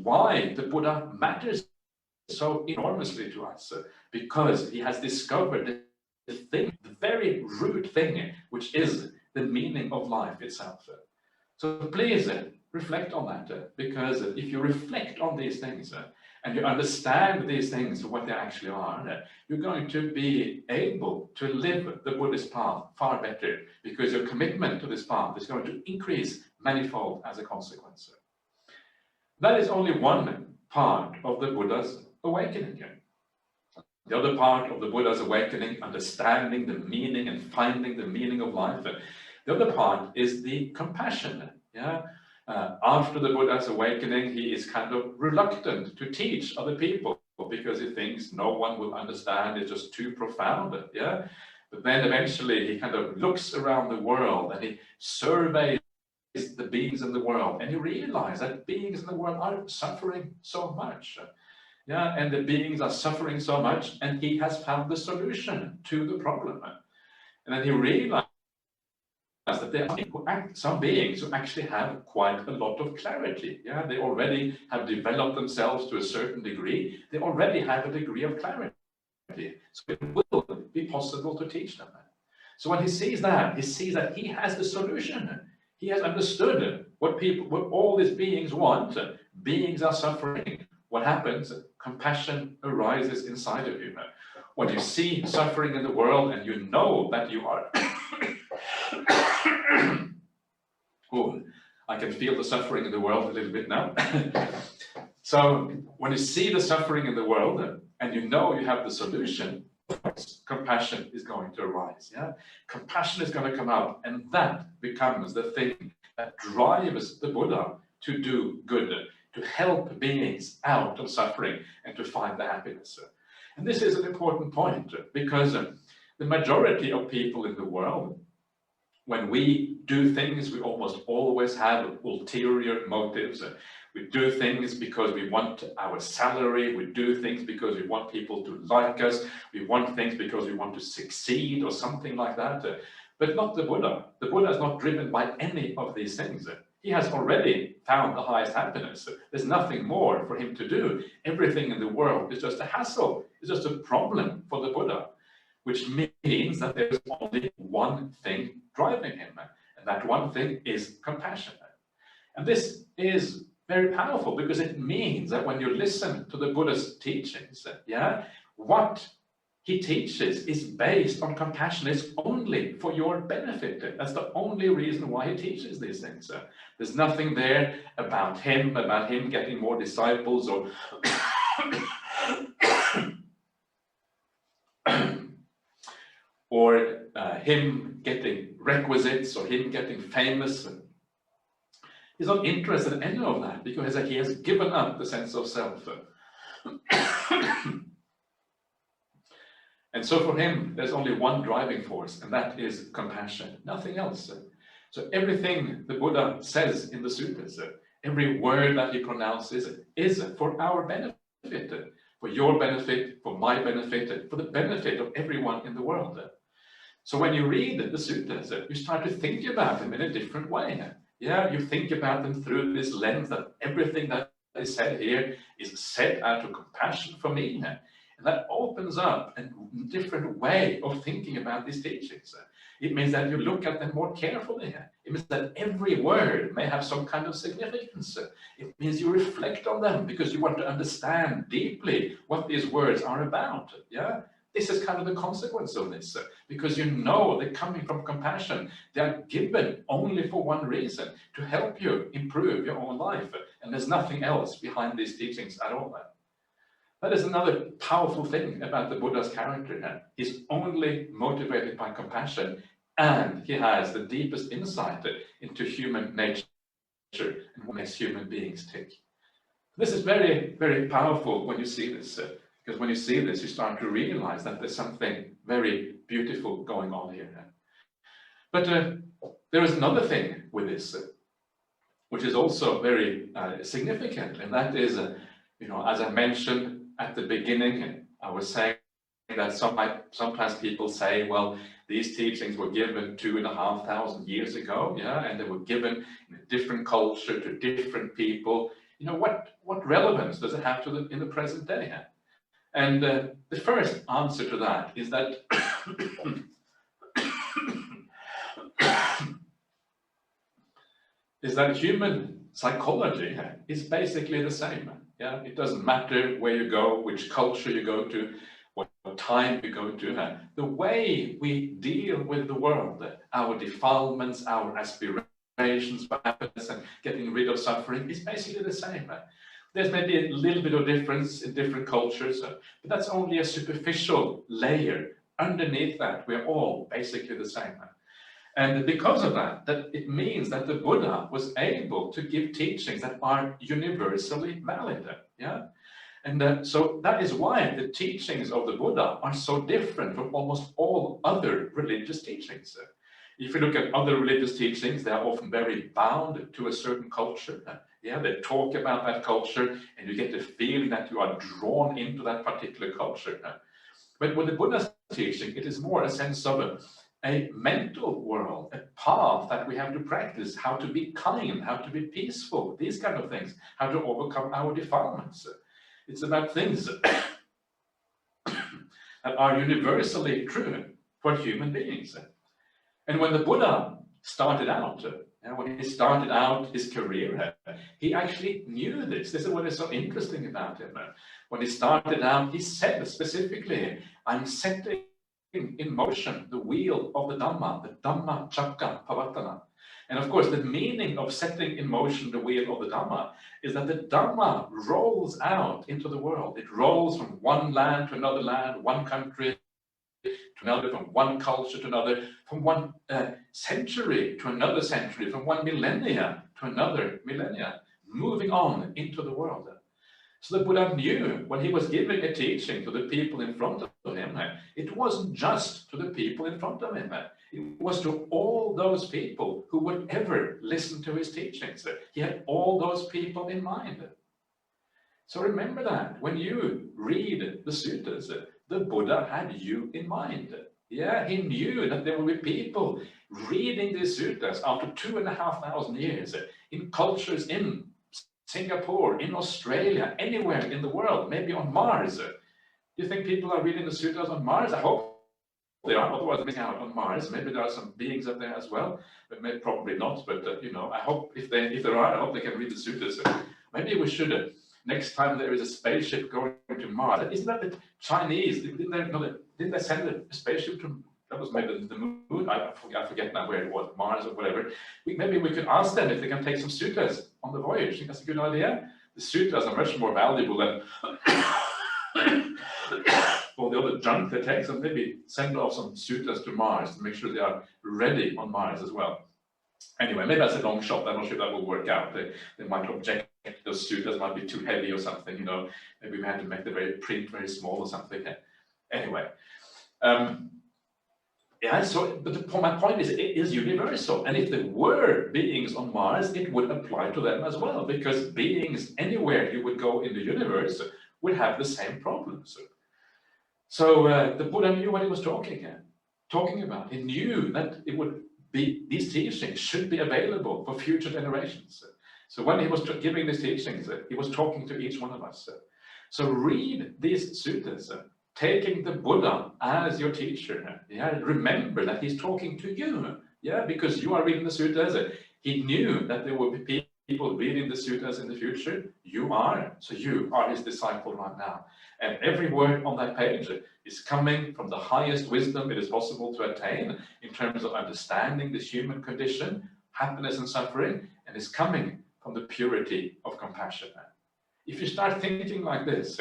why the Buddha matters so enormously to us, because he has discovered the thing, the very root thing, which is the meaning of life itself. So please reflect on that, because if you reflect on these things and you understand these things, what they actually are, you're going to be able to live the Buddhist path far better, because your commitment to this path is going to increase manifold as a consequence. That is only one part of the Buddha's awakening. The other part of the Buddha's awakening, understanding the meaning and finding the meaning of life, the other part is the compassion. Yeah. After the Buddha's awakening, he is kind of reluctant to teach other people because he thinks no one will understand, it's just too profound. Yeah. But then eventually he kind of looks around the world and he surveys the beings in the world, and he realizes that beings in the world are suffering so much. Yeah, and the beings are suffering so much, and he has found the solution to the problem. And then he realized that there are some beings who actually have quite a lot of clarity. Yeah, they already have developed themselves to a certain degree. They already have a degree of clarity. So it will be possible to teach them. So when he sees that he has the solution. He has understood what all these beings want. Beings are suffering. What happens? Compassion arises inside of you. When you see suffering in the world and you know that you are oh, I can feel the suffering in the world a little bit now. So when you see the suffering in the world and you know you have the solution, compassion is going to arise. Yeah, compassion is going to come out, and that becomes the thing that drives the Buddha to do good, to help beings out of suffering and to find the happiness. And this is an important point, because the majority of people in the world, when we do things, we almost always have ulterior motives. We do things because we want our salary. We do things because we want people to like us. We want things because we want to succeed or something like that. But not the Buddha. The Buddha is not driven by any of these things. He has already found the highest happiness. There's nothing more for him to do. Everything in the world is just a hassle. It's just a problem for the Buddha, which means that there's only one thing driving him, and that one thing is compassion. And this is very powerful, because it means that when you listen to the Buddha's teachings, yeah, what he teaches is based on compassion. It's only for your benefit. That's the only reason why he teaches these things. There's nothing there about him getting more disciples, or or him getting requisites, or him getting famous. He's not interested in any of that, because he has given up the sense of self. And so for him, there's only one driving force, and that is compassion, nothing else. So everything the Buddha says in the sutras, every word that he pronounces is for our benefit, for your benefit, for my benefit, for the benefit of everyone in the world. So when you read the sutras, you start to think about them in a different way. Yeah, you think about them through this lens that everything that is said here is said out of compassion for me. And that opens up a different way of thinking about these teachings. It means that you look at them more carefully. It means that every word may have some kind of significance. It means you reflect on them because you want to understand deeply what these words are about. Yeah, this is kind of the consequence of this, because you know they're coming from compassion. They are given only for one reason, to help you improve your own life. And there's nothing else behind these teachings at all. That is another powerful thing about the Buddha's character. He's only motivated by compassion, and he has the deepest insight into human nature and what makes human beings tick. This is very, very powerful when you see this, because when you see this, you start to realize that there's something very beautiful going on here. But there is another thing with this, which is also very significant, and that is, as I mentioned at the beginning, I was saying that sometimes people say, well, these teachings were given 2,500 years ago, yeah, and they were given in a different culture to different people. What relevance does it have in the present day? And the first answer to that is that human psychology is basically the same. Yeah, it doesn't matter where you go, which culture you go to, what time you go to. The way we deal with the world, our defilements, our aspirations for happiness and getting rid of suffering is basically the same. There's maybe a little bit of difference in different cultures, but that's only a superficial layer. Underneath that, we're all basically the same. And because of that, it means that the Buddha was able to give teachings that are universally valid. Yeah, and so that is why the teachings of the Buddha are so different from almost all other religious teachings. If you look at other religious teachings, they are often very bound to a certain culture. Yeah, they talk about that culture, and you get the feeling that you are drawn into that particular culture. But with the Buddha's teaching, it is more a sense of a mental world, a path that we have to practice, how to be kind, how to be peaceful, these kind of things, how to overcome our defilements. It's about things that are universally true for human beings. And when the Buddha started out, when he started out his career, he actually knew this. This is what is so interesting about him. When he started out, he said specifically, I'm setting in motion the wheel of the Dhamma Chakka Pavatana. And of course, the meaning of setting in motion the wheel of the Dhamma is that the Dhamma rolls out into the world. It rolls from one land to another land, one country to another, from one culture to another, from one century to another century, from one millennia to another millennia, moving on into the world. So the Buddha knew when he was giving a teaching to the people in front of him, it wasn't just to the people in front of him. It was to all those people who would ever listen to his teachings. He had all those people in mind. So remember that when you read the suttas, the Buddha had you in mind. Yeah, he knew that there would be people reading these suttas after 2,500 years in cultures in Singapore, in Australia, anywhere in the world, maybe on Mars. Do you think people are reading the suttas on Mars? I hope they are, otherwise they're missing out on Mars. Maybe there are some beings up there as well, but maybe, probably not. But you know, I hope if there are, I hope they can read the suttas. Maybe we should, next time there is a spaceship going to Mars. Isn't that the Chinese? Didn't they send a spaceship to? That was maybe the moon. I forget now where it was, Mars or whatever. Maybe we could ask them if they can take some suttas on the voyage. I think that's a good idea. The suttas are much more valuable than all the other junk they take. So maybe send off some suttas to Mars to make sure they are ready on Mars as well. Anyway, maybe that's a long shot. I'm not sure that will work out. They might object. Those suttas might be too heavy or something. You know, maybe we had to make the print very small or something. Anyway. Yeah, so, but my point is, it is universal. And if there were beings on Mars, it would apply to them as well, because beings anywhere you would go in the universe would have the same problems. So the Buddha knew what he was talking about. He knew that it would be, these teachings should be available for future generations. So when he was giving these teachings, he was talking to each one of us. So read these suttas. Taking the Buddha as your teacher, yeah, remember that he's talking to you, yeah, because you are reading the suttas. He knew that there would be people reading the suttas in the future. You are, so you are his disciple right now. And every word on that page is coming from the highest wisdom it is possible to attain in terms of understanding the human condition, happiness and suffering, and is coming from the purity of compassion. If you start thinking like this,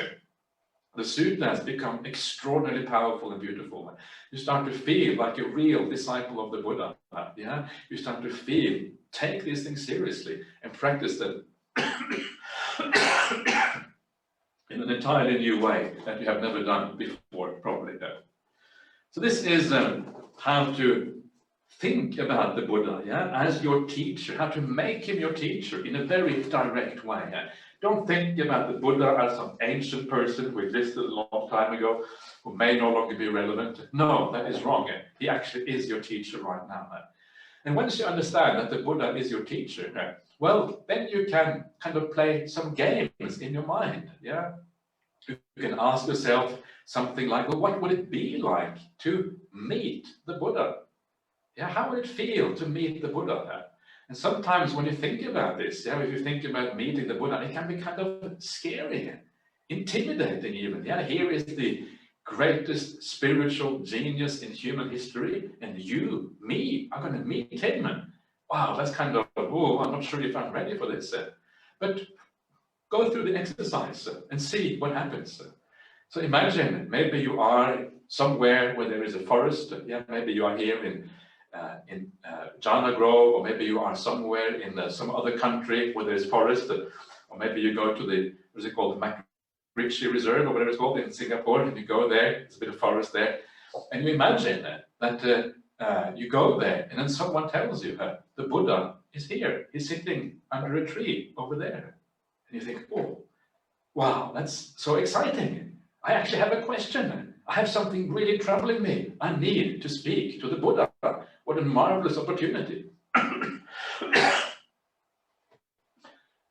the suttas become extraordinarily powerful and beautiful. You start to feel like a real disciple of the Buddha. Yeah, you start to feel, take these things seriously and practice them in an entirely new way that you have never done before, probably. So this is how to think about the Buddha, yeah, as your teacher, how to make him your teacher in a very direct way. Yeah? Don't think about the Buddha as some ancient person who existed a long time ago, who may no longer be relevant. No, that is wrong. He actually is your teacher right now. And once you understand that the Buddha is your teacher, well, then you can kind of play some games in your mind. Yeah, you can ask yourself something like, well, what would it be like to meet the Buddha? Yeah, how would it feel to meet the Buddha? And sometimes when you think about this, yeah, if you think about meeting the Buddha, it can be kind of scary, intimidating even. Yeah, here is the greatest spiritual genius in human history, and you, me, are going to meet him. Wow, that's kind of, oh, I'm not sure if I'm ready for this. But go through the exercise and see what happens. So imagine, maybe you are somewhere where there is a forest. Yeah, maybe you are here in Jhana Grove, or maybe you are somewhere in some other country where there's forest, or maybe you go to the, what is it called, the Ritchie Reserve, or whatever it's called, in Singapore, and you go there, there's a bit of forest there, and you imagine that you go there, and then someone tells you, the Buddha is here, he's sitting under a tree over there, and you think, oh, wow, that's so exciting. I actually have a question. I have something really troubling me. I need to speak to the Buddha. What a marvelous opportunity.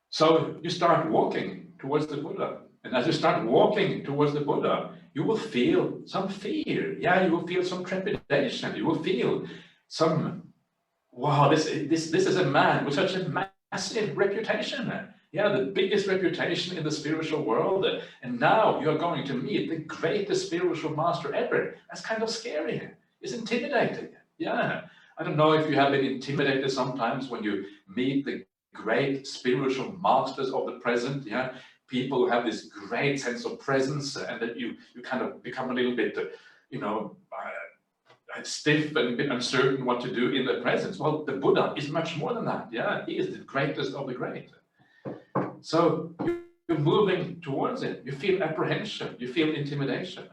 So you start walking towards the Buddha. And as you start walking towards the Buddha, you will feel some fear. Yeah, you will feel some trepidation. You will feel some, wow, this is a man with such a massive reputation. Yeah, the biggest reputation in the spiritual world. And now you're going to meet the greatest spiritual master ever. That's kind of scary. It's intimidating. Yeah. I don't know if you have been intimidated sometimes when you meet the great spiritual masters of the present. Yeah. People who have this great sense of presence, and that you kind of become a little bit, stiff and a bit uncertain what to do in the presence. Well, the Buddha is much more than that. Yeah, he is the greatest of the great. So you're moving towards it. You feel apprehension. You feel intimidation.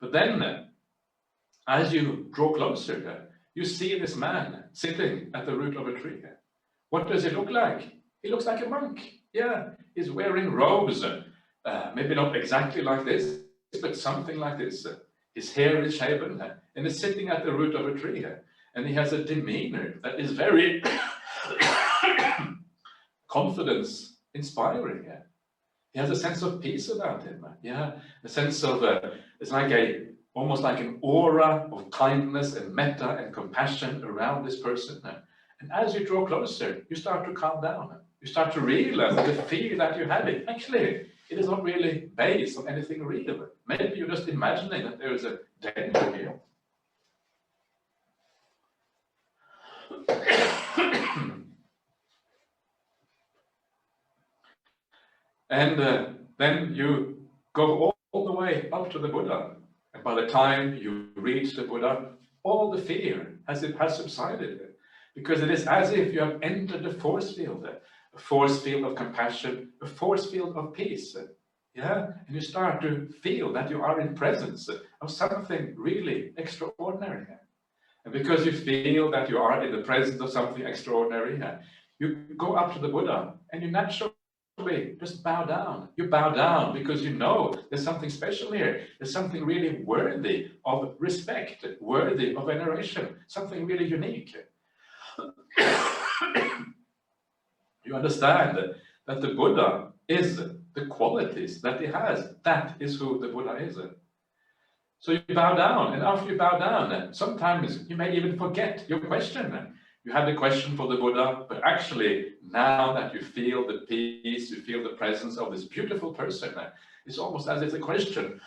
But then, as you draw closer, you see this man sitting at the root of a tree. What does he look like? He looks like a monk. Yeah, he's wearing robes, maybe not exactly like this, but something like this. His hair is shaven, and he's sitting at the root of a tree, and he has a demeanor that is very confidence-inspiring. He has a sense of peace about him. Yeah, a sense of it's like almost like an aura of kindness and metta and compassion around this person. And as you draw closer, you start to calm down. You start to realize that the fear that you're having, actually, it is not really based on anything real. Maybe you're just imagining that there is a danger here. And then you go all the way up to the Buddha. And by the time you reach the Buddha, all the fear has subsided. Because it is as if you have entered the force field. A force field of compassion, a force field of peace. Yeah, and you start to feel that you are in presence of something really extraordinary. And because you feel that you are in the presence of something extraordinary, you go up to the Buddha and you naturally just bow down. You bow down because you know there's something special here. There's something really worthy of respect, worthy of veneration, something really unique. You understand that the Buddha is the qualities that he has. That is who the Buddha is. So you bow down, and after you bow down, sometimes you may even forget your question. You had a question for the Buddha, but actually now that you feel the peace, you feel the presence of this beautiful person, it's almost as if the question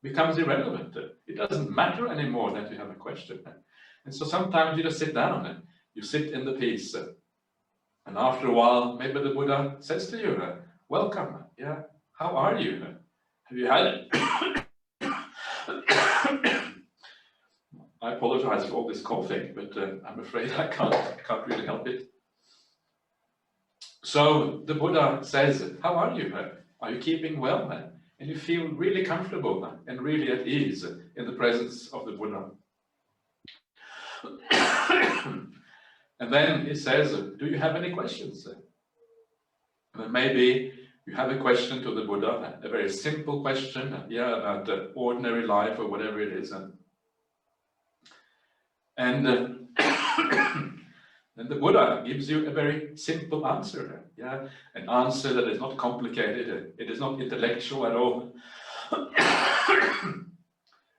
becomes irrelevant. It doesn't matter anymore that you have a question. And so sometimes you just sit down, you sit in the peace. And after a while, maybe the Buddha says to you, welcome, yeah, how are you? Have you had it? I apologize for all this coughing, but I'm afraid I can't really help it. So the Buddha says, how are you? Are you keeping well? And you feel really comfortable and really at ease in the presence of the Buddha. And then it says, do you have any questions? And maybe you have a question to the Buddha, a very simple question, yeah, about ordinary life or whatever it is. And then the Buddha gives you a very simple answer, yeah, an answer that is not complicated, it is not intellectual at all,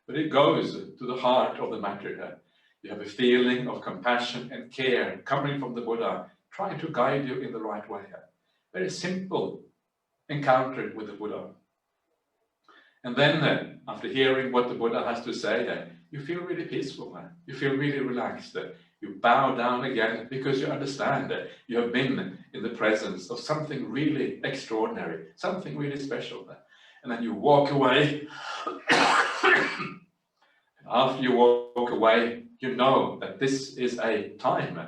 but it goes to the heart of the matter. You have a feeling of compassion and care coming from the Buddha, trying to guide you in the right way. Very simple encounter with the Buddha. And then, after hearing what the Buddha has to say, you feel really peaceful. You feel really relaxed. You bow down again because you understand that you have been in the presence of something really extraordinary, something really special. And then you walk away. After you walk away, you know that this is a time,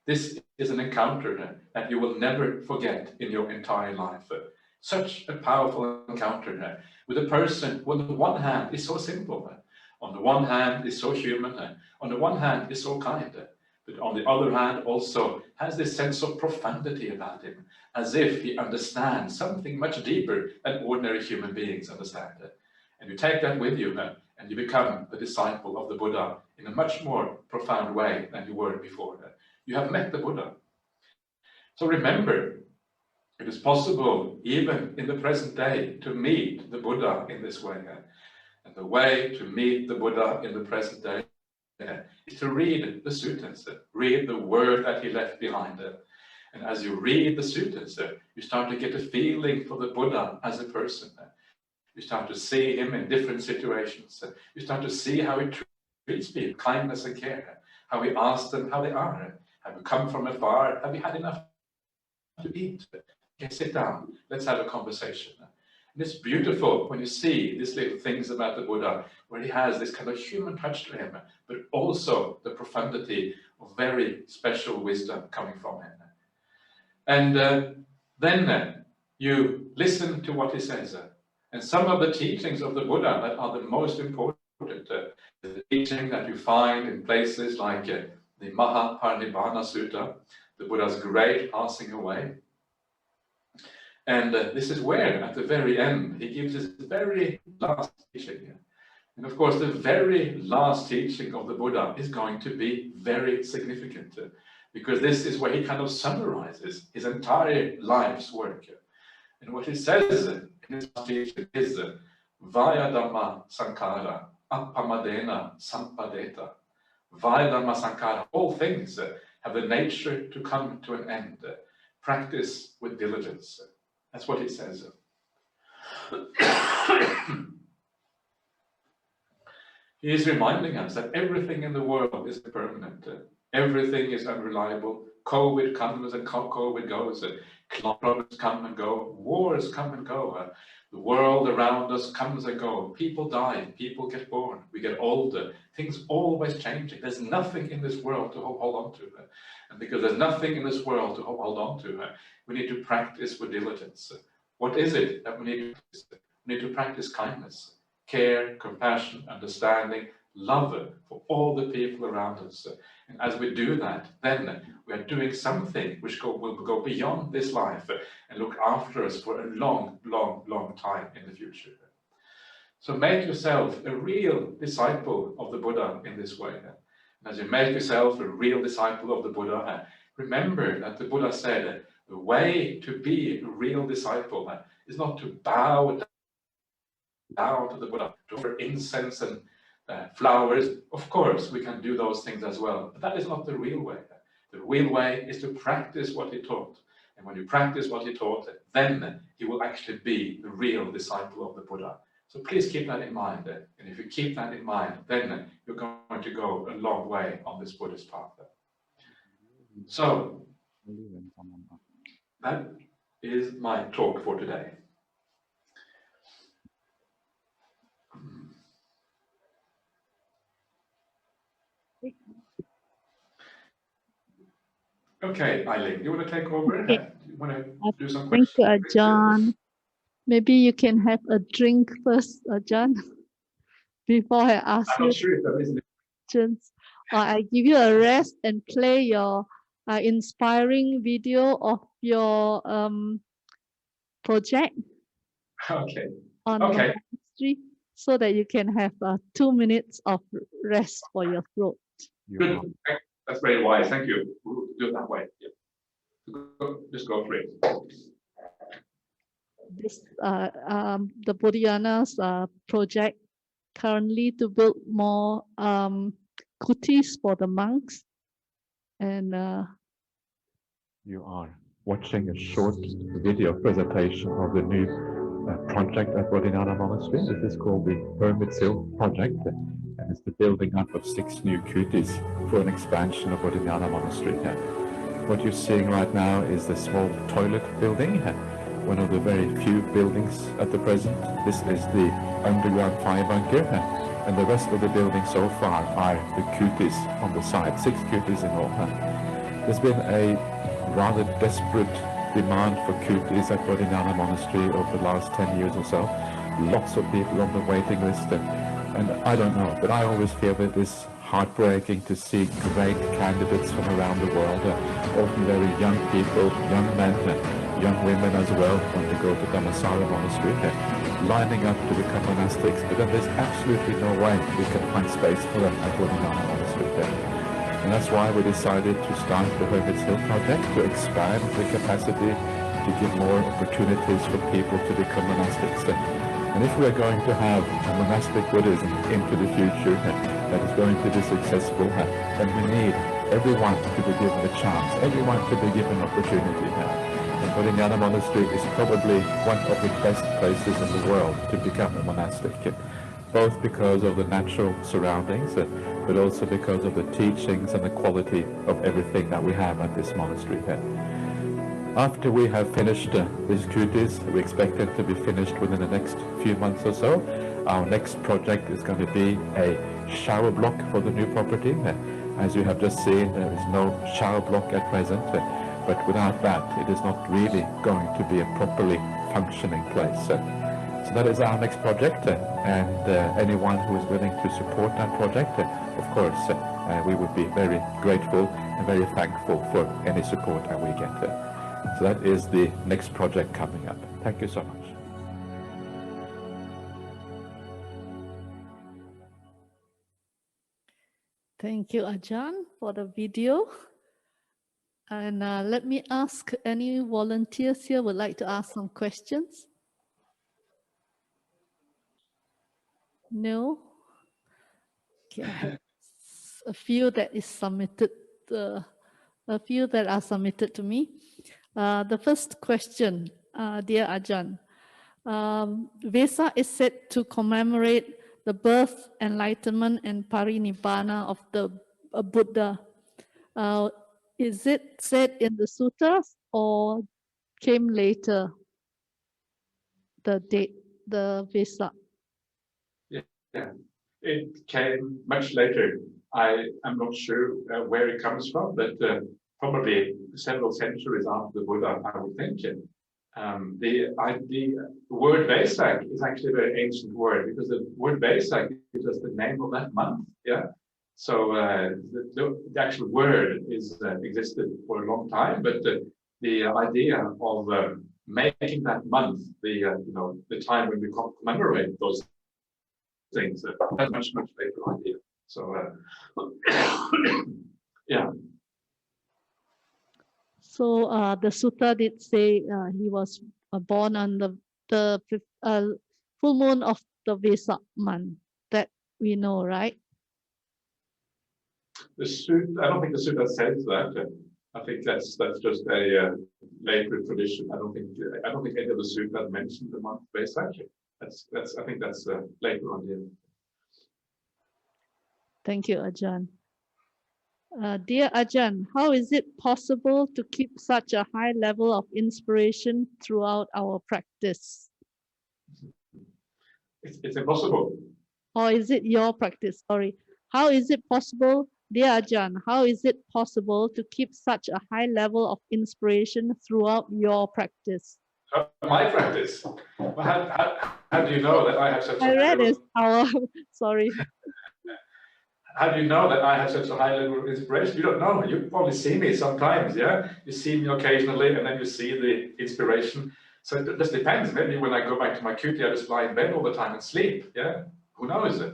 this is an encounter that you will never forget in your entire life. Such a powerful encounter with a person who on the one hand is so simple, on the one hand is so human, on the one hand is so kind, but on the other hand also has this sense of profundity about him, as if he understands something much deeper than ordinary human beings understand. And you take that with you, and you become the disciple of the Buddha in a much more profound way than you were before. You have met the Buddha. So remember, it is possible, even in the present day, to meet the Buddha in this way. And the way to meet the Buddha in the present day is to read the suttas, read the word that he left behind. And as you read the suttas, you start to get a feeling for the Buddha as a person. You start to see him in different situations. You start to see how he treats people, kindness and care, how he asks them how they are. Have you come from afar? Have you had enough to eat? Okay, sit down. Let's have a conversation. And it's beautiful when you see these little things about the Buddha, where he has this kind of human touch to him, but also the profundity of very special wisdom coming from him. And then you listen to what he says. And some of the teachings of the Buddha that are the most important, the teaching that you find in places like the Mahaparinibbana Sutta, the Buddha's great passing away. And this is where, at the very end, he gives his very last teaching. And of course, the very last teaching of the Buddha is going to be very significant, because this is where he kind of summarizes his entire life's work. And what he says in his last teaching is, Vaya Dhamma Sankara, Appamadena Sampadeta. Vaya Dhamma Sankara, all things have the nature to come to an end. Practice with diligence. That's what he says. He is reminding us that everything in the world is impermanent. Everything is unreliable. COVID comes and COVID goes. Problems come and go. Wars come and go. The world around us comes and goes. People die. People get born. We get older. Things always changing. There's nothing in this world to hold on to. And because there's nothing in this world to hold on to, we need to practice with diligence. What is it that we need to practice? We need to practice kindness, care, compassion, understanding, love for all the people around us. And as we do that, then we are doing something which will go beyond this life and look after us for a long, long, long time in the future. So make yourself a real disciple of the Buddha in this way. And as you make yourself a real disciple of the Buddha, remember that the Buddha said, the way to be a real disciple is not to bow down to the Buddha, to offer incense and flowers. Of course, we can do those things as well, but that is not the real way. The real way is to practice what he taught. And when you practice what he taught, then you will actually be the real disciple of the Buddha. So please keep that in mind. And if you keep that in mind, then you're going to go a long way on this Buddhist path. So, that is my talk for today. Okay, Eileen, you want to take over? Okay. You want to do some Thank questions? you, Ajahn. Maybe you can have a drink first, Ajahn, before I ask I'm you not sure if there is any. questions. Or I give you a rest and play your inspiring video of your project Okay. on the monastery, so that you can have 2 minutes of rest for your throat. Good. That's very wise. Thank you. We'll do it that way. Yeah. Just go for it. This the Bodhinyana's project currently to build more kutis for the monks, and you are watching a short video presentation of the new project at Bodhinyana Monastery. This is called the Hermit's Hill Project, and it's the building up of 6 new kutis for an expansion of Bodhinyana Monastery. What you're seeing right now is the small toilet building, one of the very few buildings at the present. This is the underground fire bunker, and the rest of the building so far are the kutis on the side, 6 kutis in all. There's been a rather desperate demand for kutis at Bodhinyana Monastery over the last 10 years or so. Lots of people on the waiting list, and I don't know, but I always feel that it's heartbreaking to see great candidates from around the world, often very young people, young men, young women as well, want to go to Dhammasara Monastery. lining up to become monastics, but then there's absolutely no way we can find space for them at Bodhinyana Monastery then. And that's why we decided to start the Hermit's Hill project, to expand the capacity, to give more opportunities for people to become monastics. And if we are going to have a monastic Buddhism into the future that is going to be successful, then we need everyone to be given a chance, everyone to be given opportunity. And Bodhinyana Monastery is probably one of the best places in the world to become a monastic, both because of the natural surroundings, but also because of the teachings and the quality of everything that we have at this monastery. After we have finished these duties, we expect it to be finished within the next few months or so. Our next project is going to be a shower block for the new property. As you have just seen, there is no shower block at present, but without that, it is not really going to be a properly functioning place. So that is our next project, and anyone who is willing to support that project, of course, we would be very grateful and very thankful for any support that we get. So that is the next project coming up. Thank you so much. Thank you, Ajahn, for the video. And let me ask, any volunteers here would like to ask some questions? No? Okay, I have a few that is submitted, a few that are submitted to me. The first question, dear Ajahn, Vesak is said to commemorate the birth, enlightenment, and parinibbana of the Buddha. Is it said in the suttas or came later, the date, the Vesak? Yeah, it came much later. I am not sure where it comes from, but probably several centuries after the Buddha, I would think. The word Vesak is actually a very ancient word, because the word Vesak is just the name of that month. Yeah. So the actual word is existed for a long time, but the idea of making that month the time when we commemorate those things, that's much later idea. So yeah. So the sutta did say he was born on the full moon of the Vesak month, that we know, right? The sutta, I don't think the sutta says that. I think that's just a later tradition. I don't think any of the suttas mentioned the month Vesak. I think that's later on here. Thank you, Ajahn. Dear Ajahn, how is it possible to keep such a high level of inspiration throughout our practice? It's impossible. Or is it your practice? Sorry. How is it possible, dear Ajahn, how is it possible to keep such a high level of inspiration throughout your practice? My practice? Well, how do you know that I have such a high level? Sorry. How do you know that I have such a high level of inspiration? You don't know. You probably see me sometimes, yeah? You see me occasionally, and then you see the inspiration. So it just depends. Maybe when I go back to my cutie, I just lie in bed all the time and sleep, yeah? Who knows it?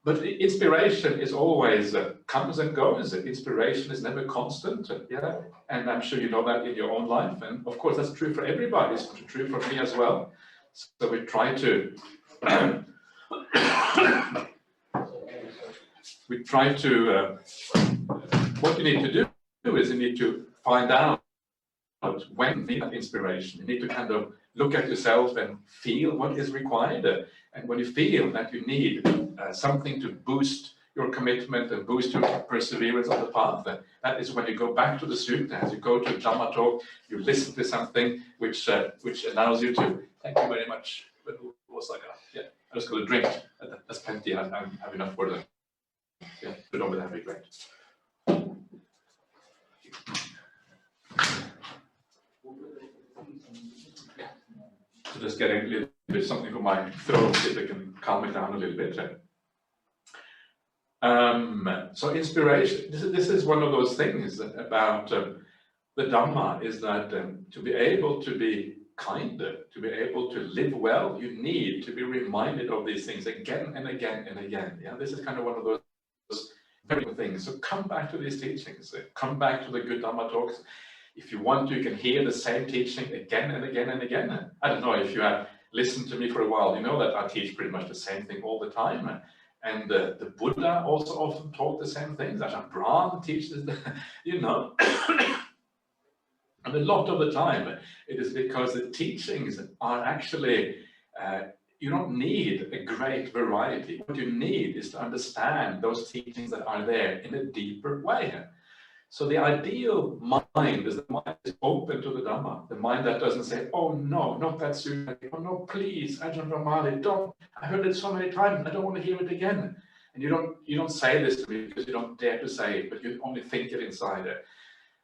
But inspiration is always comes and goes. Inspiration is never constant, yeah? And I'm sure you know that in your own life. And of course, that's true for everybody. It's true for me as well. So we try to... what you need to do is you need to find out when you need that inspiration. You need to kind of look at yourself and feel what is required. And when you feel that you need something to boost your commitment and boost your perseverance on the path, that is when you go back to the sutta. As you go to a Dhamma talk, you listen to something which allows you to, thank you very much. Yeah, I just got a drink. That's plenty. I have enough for that. Yeah, but over that would be great. So just getting a little bit something for my throat, if I can calm it down a little bit. So inspiration, this is one of those things about the Dhamma, is that to be able to be kinder, to be able to live well, you need to be reminded of these things again and again and again. Yeah, this is kind of one of those very good things. So come back to these teachings, come back to the good Dhamma talks. If you want to, you can hear the same teaching again and again and again. I don't know if you have listened to me for a while, you know that I teach pretty much the same thing all the time. And the Buddha also often taught the same things. Ajahn Brahmali teaches, you know. And a lot of the time, it is because the teachings are actually, you don't need a great variety. What you need is to understand those teachings that are there in a deeper way. So the ideal mind is the mind that is open to the Dhamma, the mind that doesn't say, oh no, not that sutta, oh no, please, Ajahn Brahmali, don't, I heard it so many times, I don't want to hear it again. And you don't say this to me because you don't dare to say it, but you only think it inside it.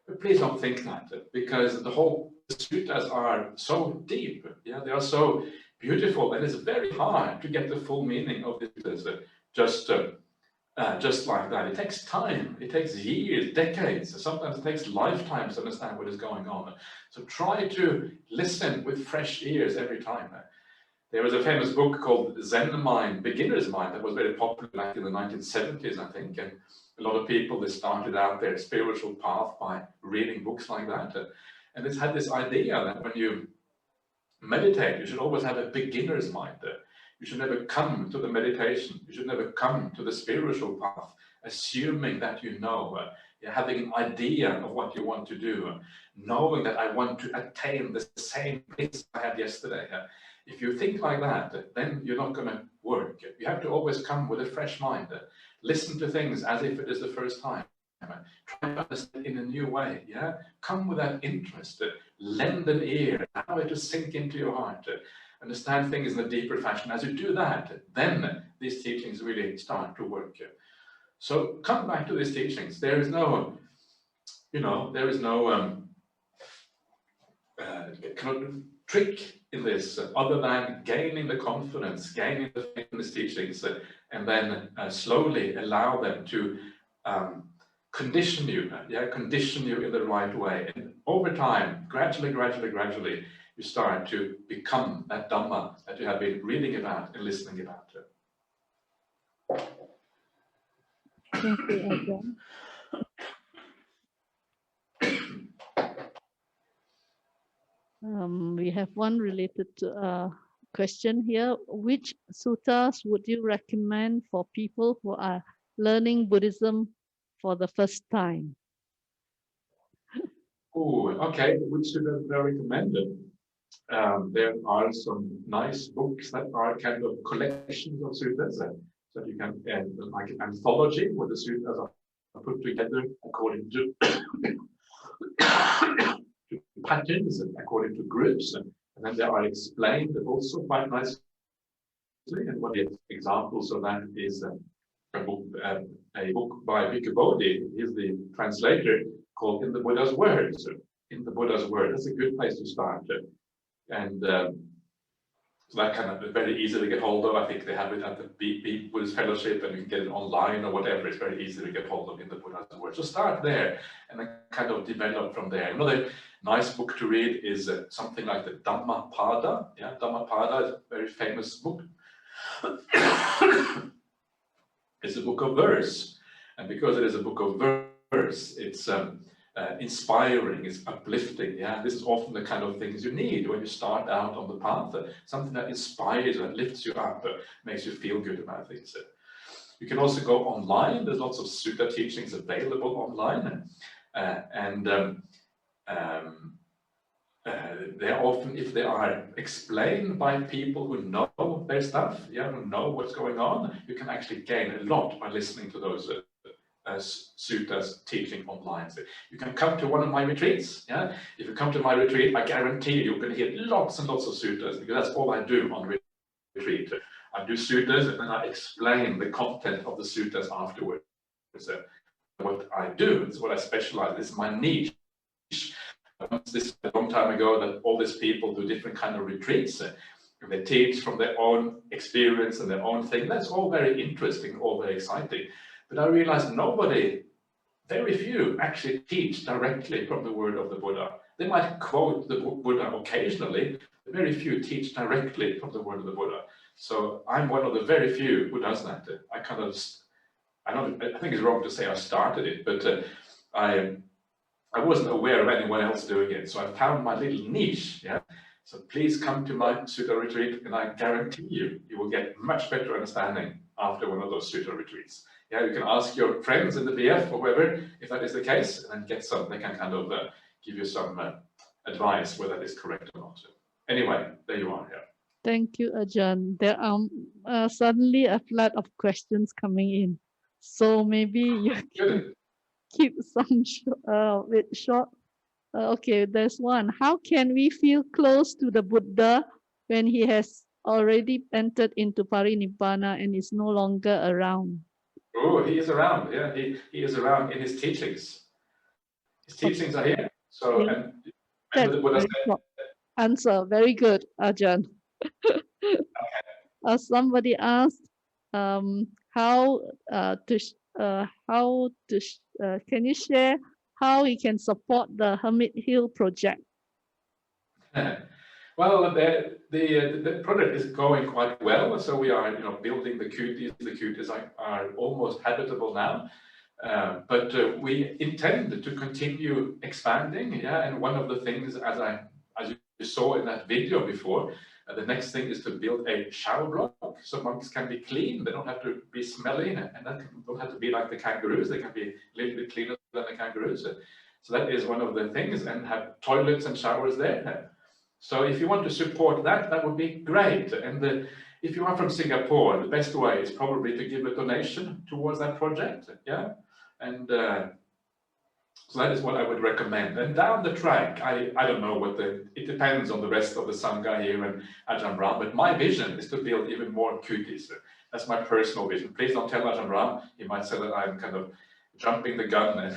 But please don't think that, because the whole suttas are so deep, yeah, they are so beautiful, and it's very hard to get the full meaning of this just like that. It takes time, it takes years, decades, sometimes it takes lifetimes to understand what is going on. So try to listen with fresh ears every time. There was a famous book called Zen Mind, Beginner's Mind, that was very popular back in the 1970s, I think, and a lot of people, they started out their spiritual path by reading books like that. And it's had this idea that when you meditate, you should always have a beginner's mind. You should never come to the meditation, you should never come to the spiritual path assuming that you know, having an idea of what you want to do, knowing that I want to attain the same place I had yesterday. If you think like that, then you're not going to work. You have to always come with a fresh mind. Listen to things as if it is the first time. Try to understand in a new way. Yeah, come with that interest. Lend an ear. Allow it to sink into your heart. Understand things in a deeper fashion. As you do that, then these teachings really start to work. So come back to these teachings. There is no, there is no kind of trick in this other than gaining the confidence, gaining the faith in these teachings, and then slowly allow them to condition you in the right way. And over time, gradually, you start to become that Dhamma that you have been reading about and listening about. Thank you, Ajahn. We have one related question here. Which suttas would you recommend for people who are learning Buddhism for the first time? Oh, okay. Which suttas are recommended? There are some nice books that are kind of collections of suttas, so you can, like an anthology where the suttas are put together according to patterns and according to groups, and then they are explained also quite nicely. And one of the examples of that is a book by Bhikkhu Bodhi. He's the translator, called In the Buddha's Words. In the Buddha's Word. That's a good place to start. And so that kind of is very easy to get hold of. I think they have it at the Buddhist Fellowship, and you can get it online or whatever. It's very easy to get hold of In the Buddha's Word. So start there and then kind of develop from there. Another nice book to read is something like the Dhammapada. Yeah, Dhammapada is a very famous book. It's a book of verse, and because it is a book of verse, it's inspiring, it's uplifting. Yeah, this is often the kind of things you need when you start out on the path. Something that inspires, that lifts you up, makes you feel good about things. You can also go online. There's lots of sutta teachings available online, they're often, if they are explained by people who know their stuff, who know what's going on, you can actually gain a lot by listening to those suttas teaching online. So you can come to one of my retreats. Yeah, if you come to my retreat, I guarantee you're going to hear lots and lots of suttas, because that's all I do on retreat. I do suttas and then I explain the content of the suttas afterwards. So what I do, it's what I specialize. This is my niche. This a long time ago that all these people do different kind of retreats, and they teach from their own experience and their own thing. That's all very interesting, all very exciting. But I realized very few actually teach directly from the word of the Buddha. They might quote the Buddha occasionally, but very few teach directly from the word of the Buddha. So I'm one of the very few who does that. I think it's wrong to say I started it, but I wasn't aware of anyone else doing it. So I found my little niche. Yeah. So please come to my Sutta retreat, and I guarantee you will get much better understanding after one of those Sutta retreats. Yeah, you can ask your friends in the BF or whoever if that is the case, and get some. They can kind of give you some advice whether that is correct or not. Anyway, there you are. Yeah. Thank you, Ajahn. There are suddenly a flood of questions coming in. So maybe you can keep some bit short. Okay, there's one. How can we feel close to the Buddha when he has already entered into Parinibbana and is no longer around? Oh, he is around. Yeah, he is around in his teachings. His teachings are here. So, Yeah. and the Buddha said, answer. Very good, Ajahn. Somebody asked can you share how we can support the Hermit Hill project? well, the project is going quite well. So we are, building the kutis. The kutis are almost habitable now. But we intend to continue expanding. Yeah, and one of the things, as you saw in that video before, the next thing is to build a shower block so monks can be clean. They don't have to be smelly, and that don't have to be like the kangaroos. They can be a little bit cleaner than the kangaroos. So that is one of the things, and have toilets and showers there. So if you want to support that, that would be great. And if you are from Singapore, the best way is probably to give a donation towards that project. Yeah. And so that is what I would recommend. And down the track, I don't know it depends on the rest of the Sangha here and Ajahn Brahm, but my vision is to build even more kutis. That's my personal vision. Please don't tell Ajahn Brahm. He might say that I'm kind of jumping the gun.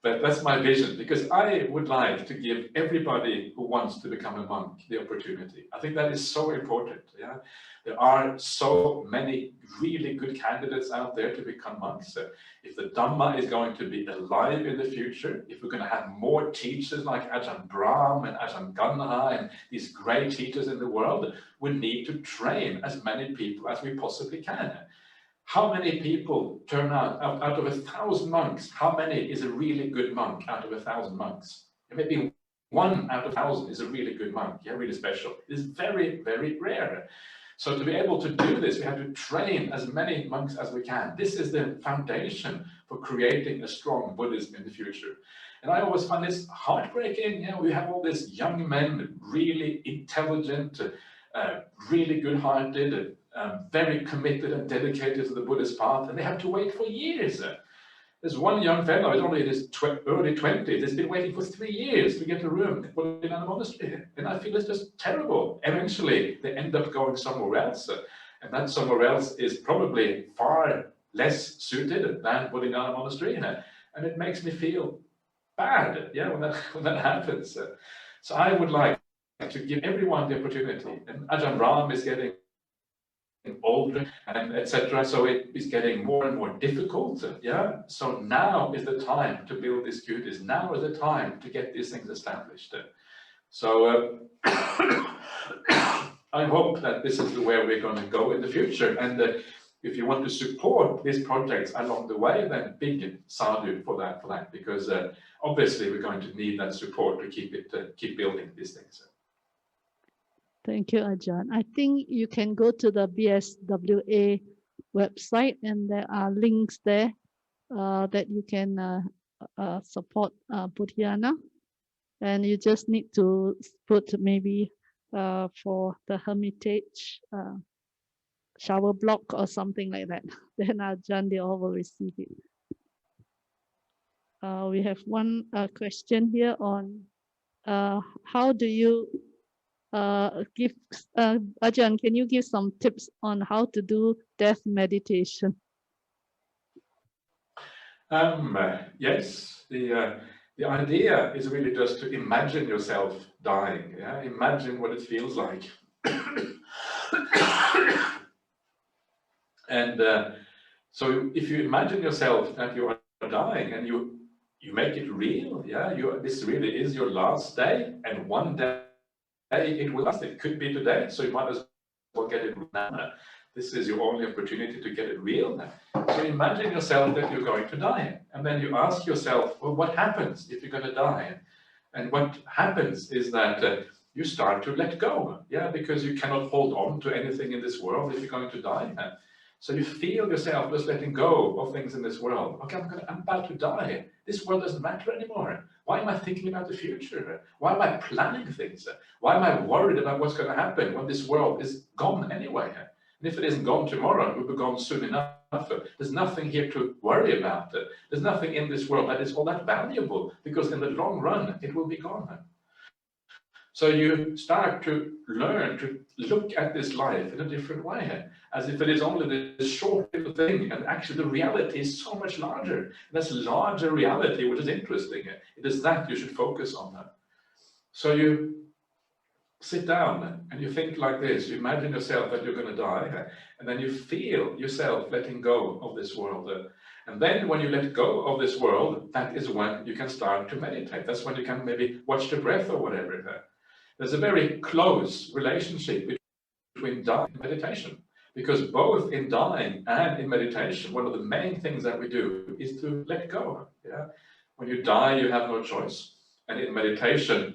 But that's my vision, because I would like to give everybody who wants to become a monk the opportunity. I think that is so important. Yeah, there are so many really good candidates out there to become monks. If the Dhamma is going to be alive in the future, if we're going to have more teachers like Ajahn Brahm and Ajahn Ganha and these great teachers in the world, we need to train as many people as we possibly can. How many people turn out of 1,000 monks? How many is a really good monk out of 1,000 monks? Maybe 1 out of 1,000 is a really good monk, yeah, really special. It's very, very rare. So to be able to do this, we have to train as many monks as we can. This is the foundation for creating a strong Buddhism in the future. And I always find this heartbreaking. We have all these young men, really intelligent, really good-hearted, very committed and dedicated to the Buddhist path, and they have to wait for years. There's one young fellow, he's only in his early 20s, he's been waiting for 3 years to get a room at Bodhinyana Monastery. And I feel it's just terrible. Eventually, they end up going somewhere else. And that somewhere else is probably far less suited than Bodhinyana Monastery. And it makes me feel bad, yeah, when that happens. So I would like to give everyone the opportunity. And Ajahn Brahm is getting older and etc. So it is getting more and more difficult. Yeah. So now is the time to build these kutis. Now is the time to get these things established. So I hope that this is the way we're going to go in the future. And if you want to support these projects along the way, then big sadhu for that, because obviously we're going to need that support to keep building these things. Thank you, Ajahn. I think you can go to the BSWA website, and there are links there that you can support Bodhinyana. And you just need to put maybe for the Hermitage shower block or something like that. Then Ajahn, they all will receive it. We have one question here on how do you Ajahn, can you give some tips on how to do death meditation? Yes, the idea is really just to imagine yourself dying. Yeah? Imagine what it feels like. And so if you imagine yourself that you are dying and you you make it real. Yeah, this really is your last day, and one day it will last. It could be today, so you might as well get it now. This is your only opportunity to get it real now. So imagine yourself that you're going to die, and then you ask yourself, well, what happens if you're going to die? And what happens is that you start to let go, yeah, because you cannot hold on to anything in this world if you're going to die. So you feel yourself just letting go of things in this world. Okay, I'm about to die. This world doesn't matter anymore. Why am I thinking about the future? Why am I planning things? Why am I worried about what's going to happen when this world is gone anyway? And if it isn't gone tomorrow, it will be gone soon enough. There's nothing here to worry about. There's nothing in this world that is all that valuable, because in the long run, it will be gone. So you start to learn to look at this life in a different way, as if it is only this short little thing, and actually the reality is so much larger. And that's larger reality, which is interesting. It is that you should focus on. So you sit down and you think like this. You imagine yourself that you're going to die, and then you feel yourself letting go of this world. And then when you let go of this world, that is when you can start to meditate. That's when you can maybe watch the breath or whatever. There's a very close relationship between dying and meditation, because both in dying and in meditation, one of the main things that we do is to let go. Yeah? When you die, you have no choice. And in meditation,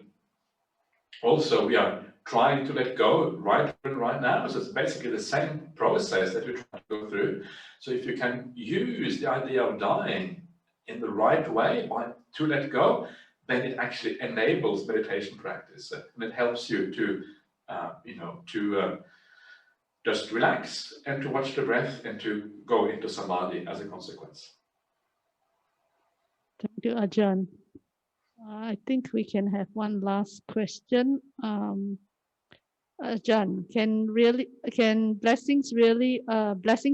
also, we are trying to let go right now. So it's basically the same process that you're trying to go through. So if you can use the idea of dying in the right way to let go, then it actually enables meditation practice, and it helps you to, just relax and to watch the breath and to go into samadhi as a consequence. Thank you, Ajahn. I think we can have one last question. Ajahn, can blessings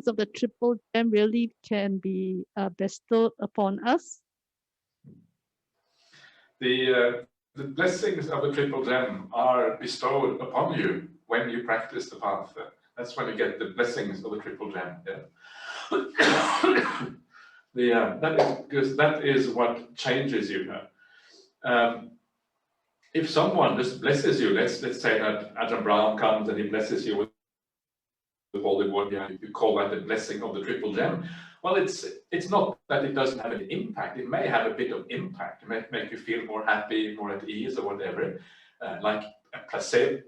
of the triple gem really can be bestowed upon us? The blessings of the triple gem are bestowed upon you when you practice the path. That's when you get the blessings of the triple gem. Yeah. That is what changes you. If someone just blesses you, let's say that Ajahn Brahm comes and he blesses you with all the word, you call that the blessing of the triple gem. Well, it's not that it doesn't have any impact. It may have a bit of impact. It may make you feel more happy, more at ease, or whatever. Like a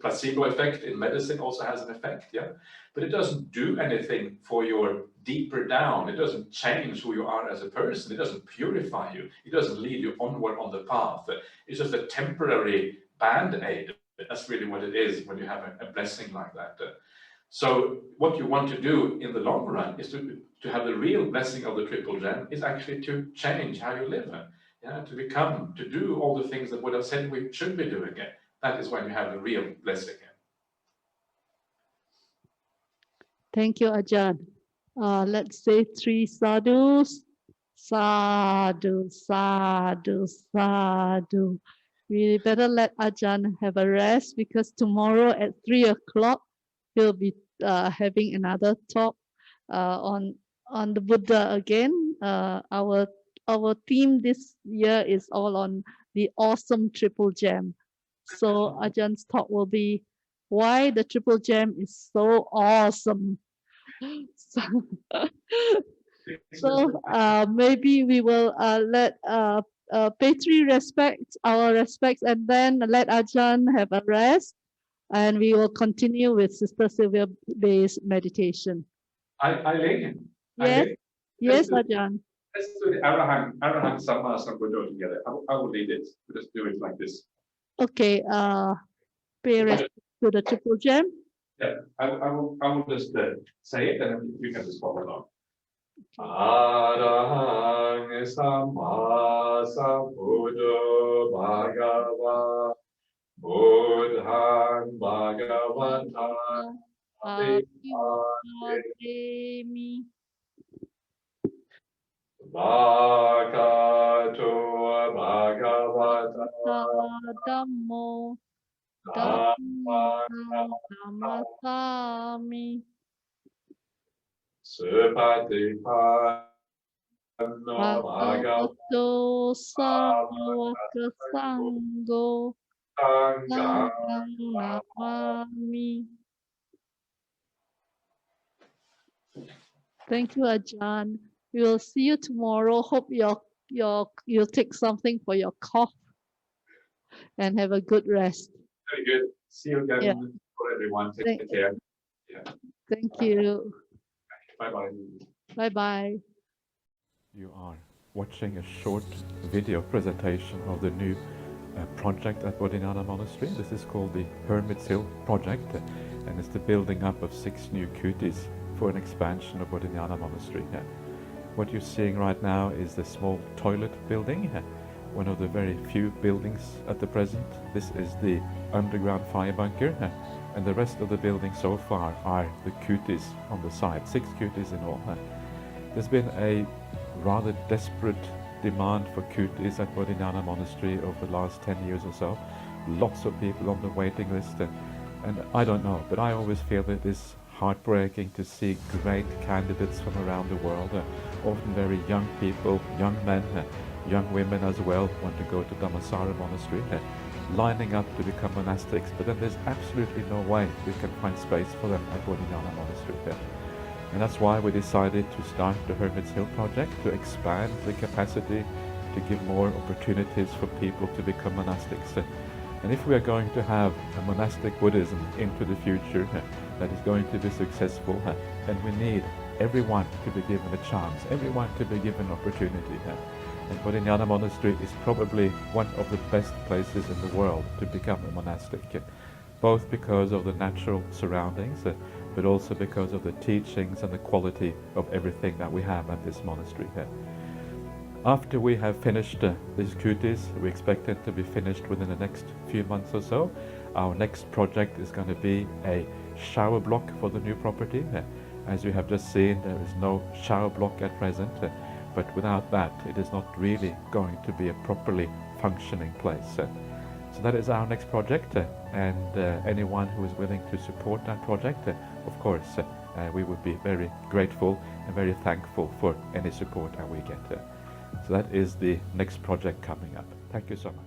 placebo effect in medicine also has an effect, yeah. But it doesn't do anything for your deeper down. It doesn't change who you are as a person. It doesn't purify you. It doesn't lead you onward on the path. It's just a temporary band-aid. That's really what it is when you have a blessing like that. So what you want to do in the long run is to have the real blessing of the triple gem is actually to change how you live, to do all the things that Buddha said we should be doing. That is when you have the real blessing. Thank you, Ajahn. Let's say 3 sadhus. Sadhu, sadhu, sadhu. We better let Ajahn have a rest, because tomorrow at 3 o'clock, he'll be having another talk on the Buddha again. Our theme this year is all on the awesome triple gem. So Ajahn's talk will be why the triple gem is so awesome. So maybe we will let pay 3 our respects, and then let Ajahn have a rest, and we will continue with Sister Sylvia Bay's meditation. Eileen? Yes, Ajahn. Let's do the Arahant Sama Sambuddha together. I will lead it. We'll just do it like this. Okay, pay respect to the triple gem. Yeah, I will just say it, and you can just follow along. Arahang Sama Sambuddha Bhagava Buddhang Bhagavata Ademi Bhagavato Bhagavata Dhammo Dhammasami Supatipa Bhagavato Savaka Sangho Sangam Namami. Thank you, Ajahn. We will see you tomorrow. Hope you'll take something for your cough and have a good rest. Very good. See you again, Yeah. for everyone. Thank- Take care. Yeah. Thank you. Bye-bye. Bye-bye. You are watching a short video presentation of the new project at Bodhinyana Monastery. This is called the Hermit's Hill Project, and it's the building up of 6 new kutis for an expansion of Bodhinyana Monastery. What you're seeing right now is the small toilet building, one of the very few buildings at the present. This is the underground fire bunker, and the rest of the building so far are the kutis on the side, 6 kutis in all. There's been a rather desperate demand for kutis at Bodhinyana Monastery over the last 10 years or so. Lots of people on the waiting list, and I don't know, but I always feel that it's heartbreaking to see great candidates from around the world, often very young people, young men, young women as well, want to go to Dhammasara Monastery, lining up to become monastics, but then there's absolutely no way we can find space for them at Bodhinyana Monastery. And that's why we decided to start the Hermit's Hill Project, to expand the capacity, to give more opportunities for people to become monastics. And if we are going to have a monastic Buddhism into the future that is going to be successful, then we need everyone to be given a chance, everyone to be given opportunity. And Bodhinyana Monastery is probably one of the best places in the world to become a monastic, both because of the natural surroundings, but also because of the teachings and the quality of everything that we have at this monastery. After we have finished these kutis, we expect it to be finished within the next few months or so. Our next project is going to be a shower block for the new property. As you have just seen, there is no shower block at present, but without that, it is not really going to be a properly functioning place. So that is our next project, and anyone who is willing to support that project, of course, we would be very grateful and very thankful for any support that we get. So that is the next project coming up. Thank you so much.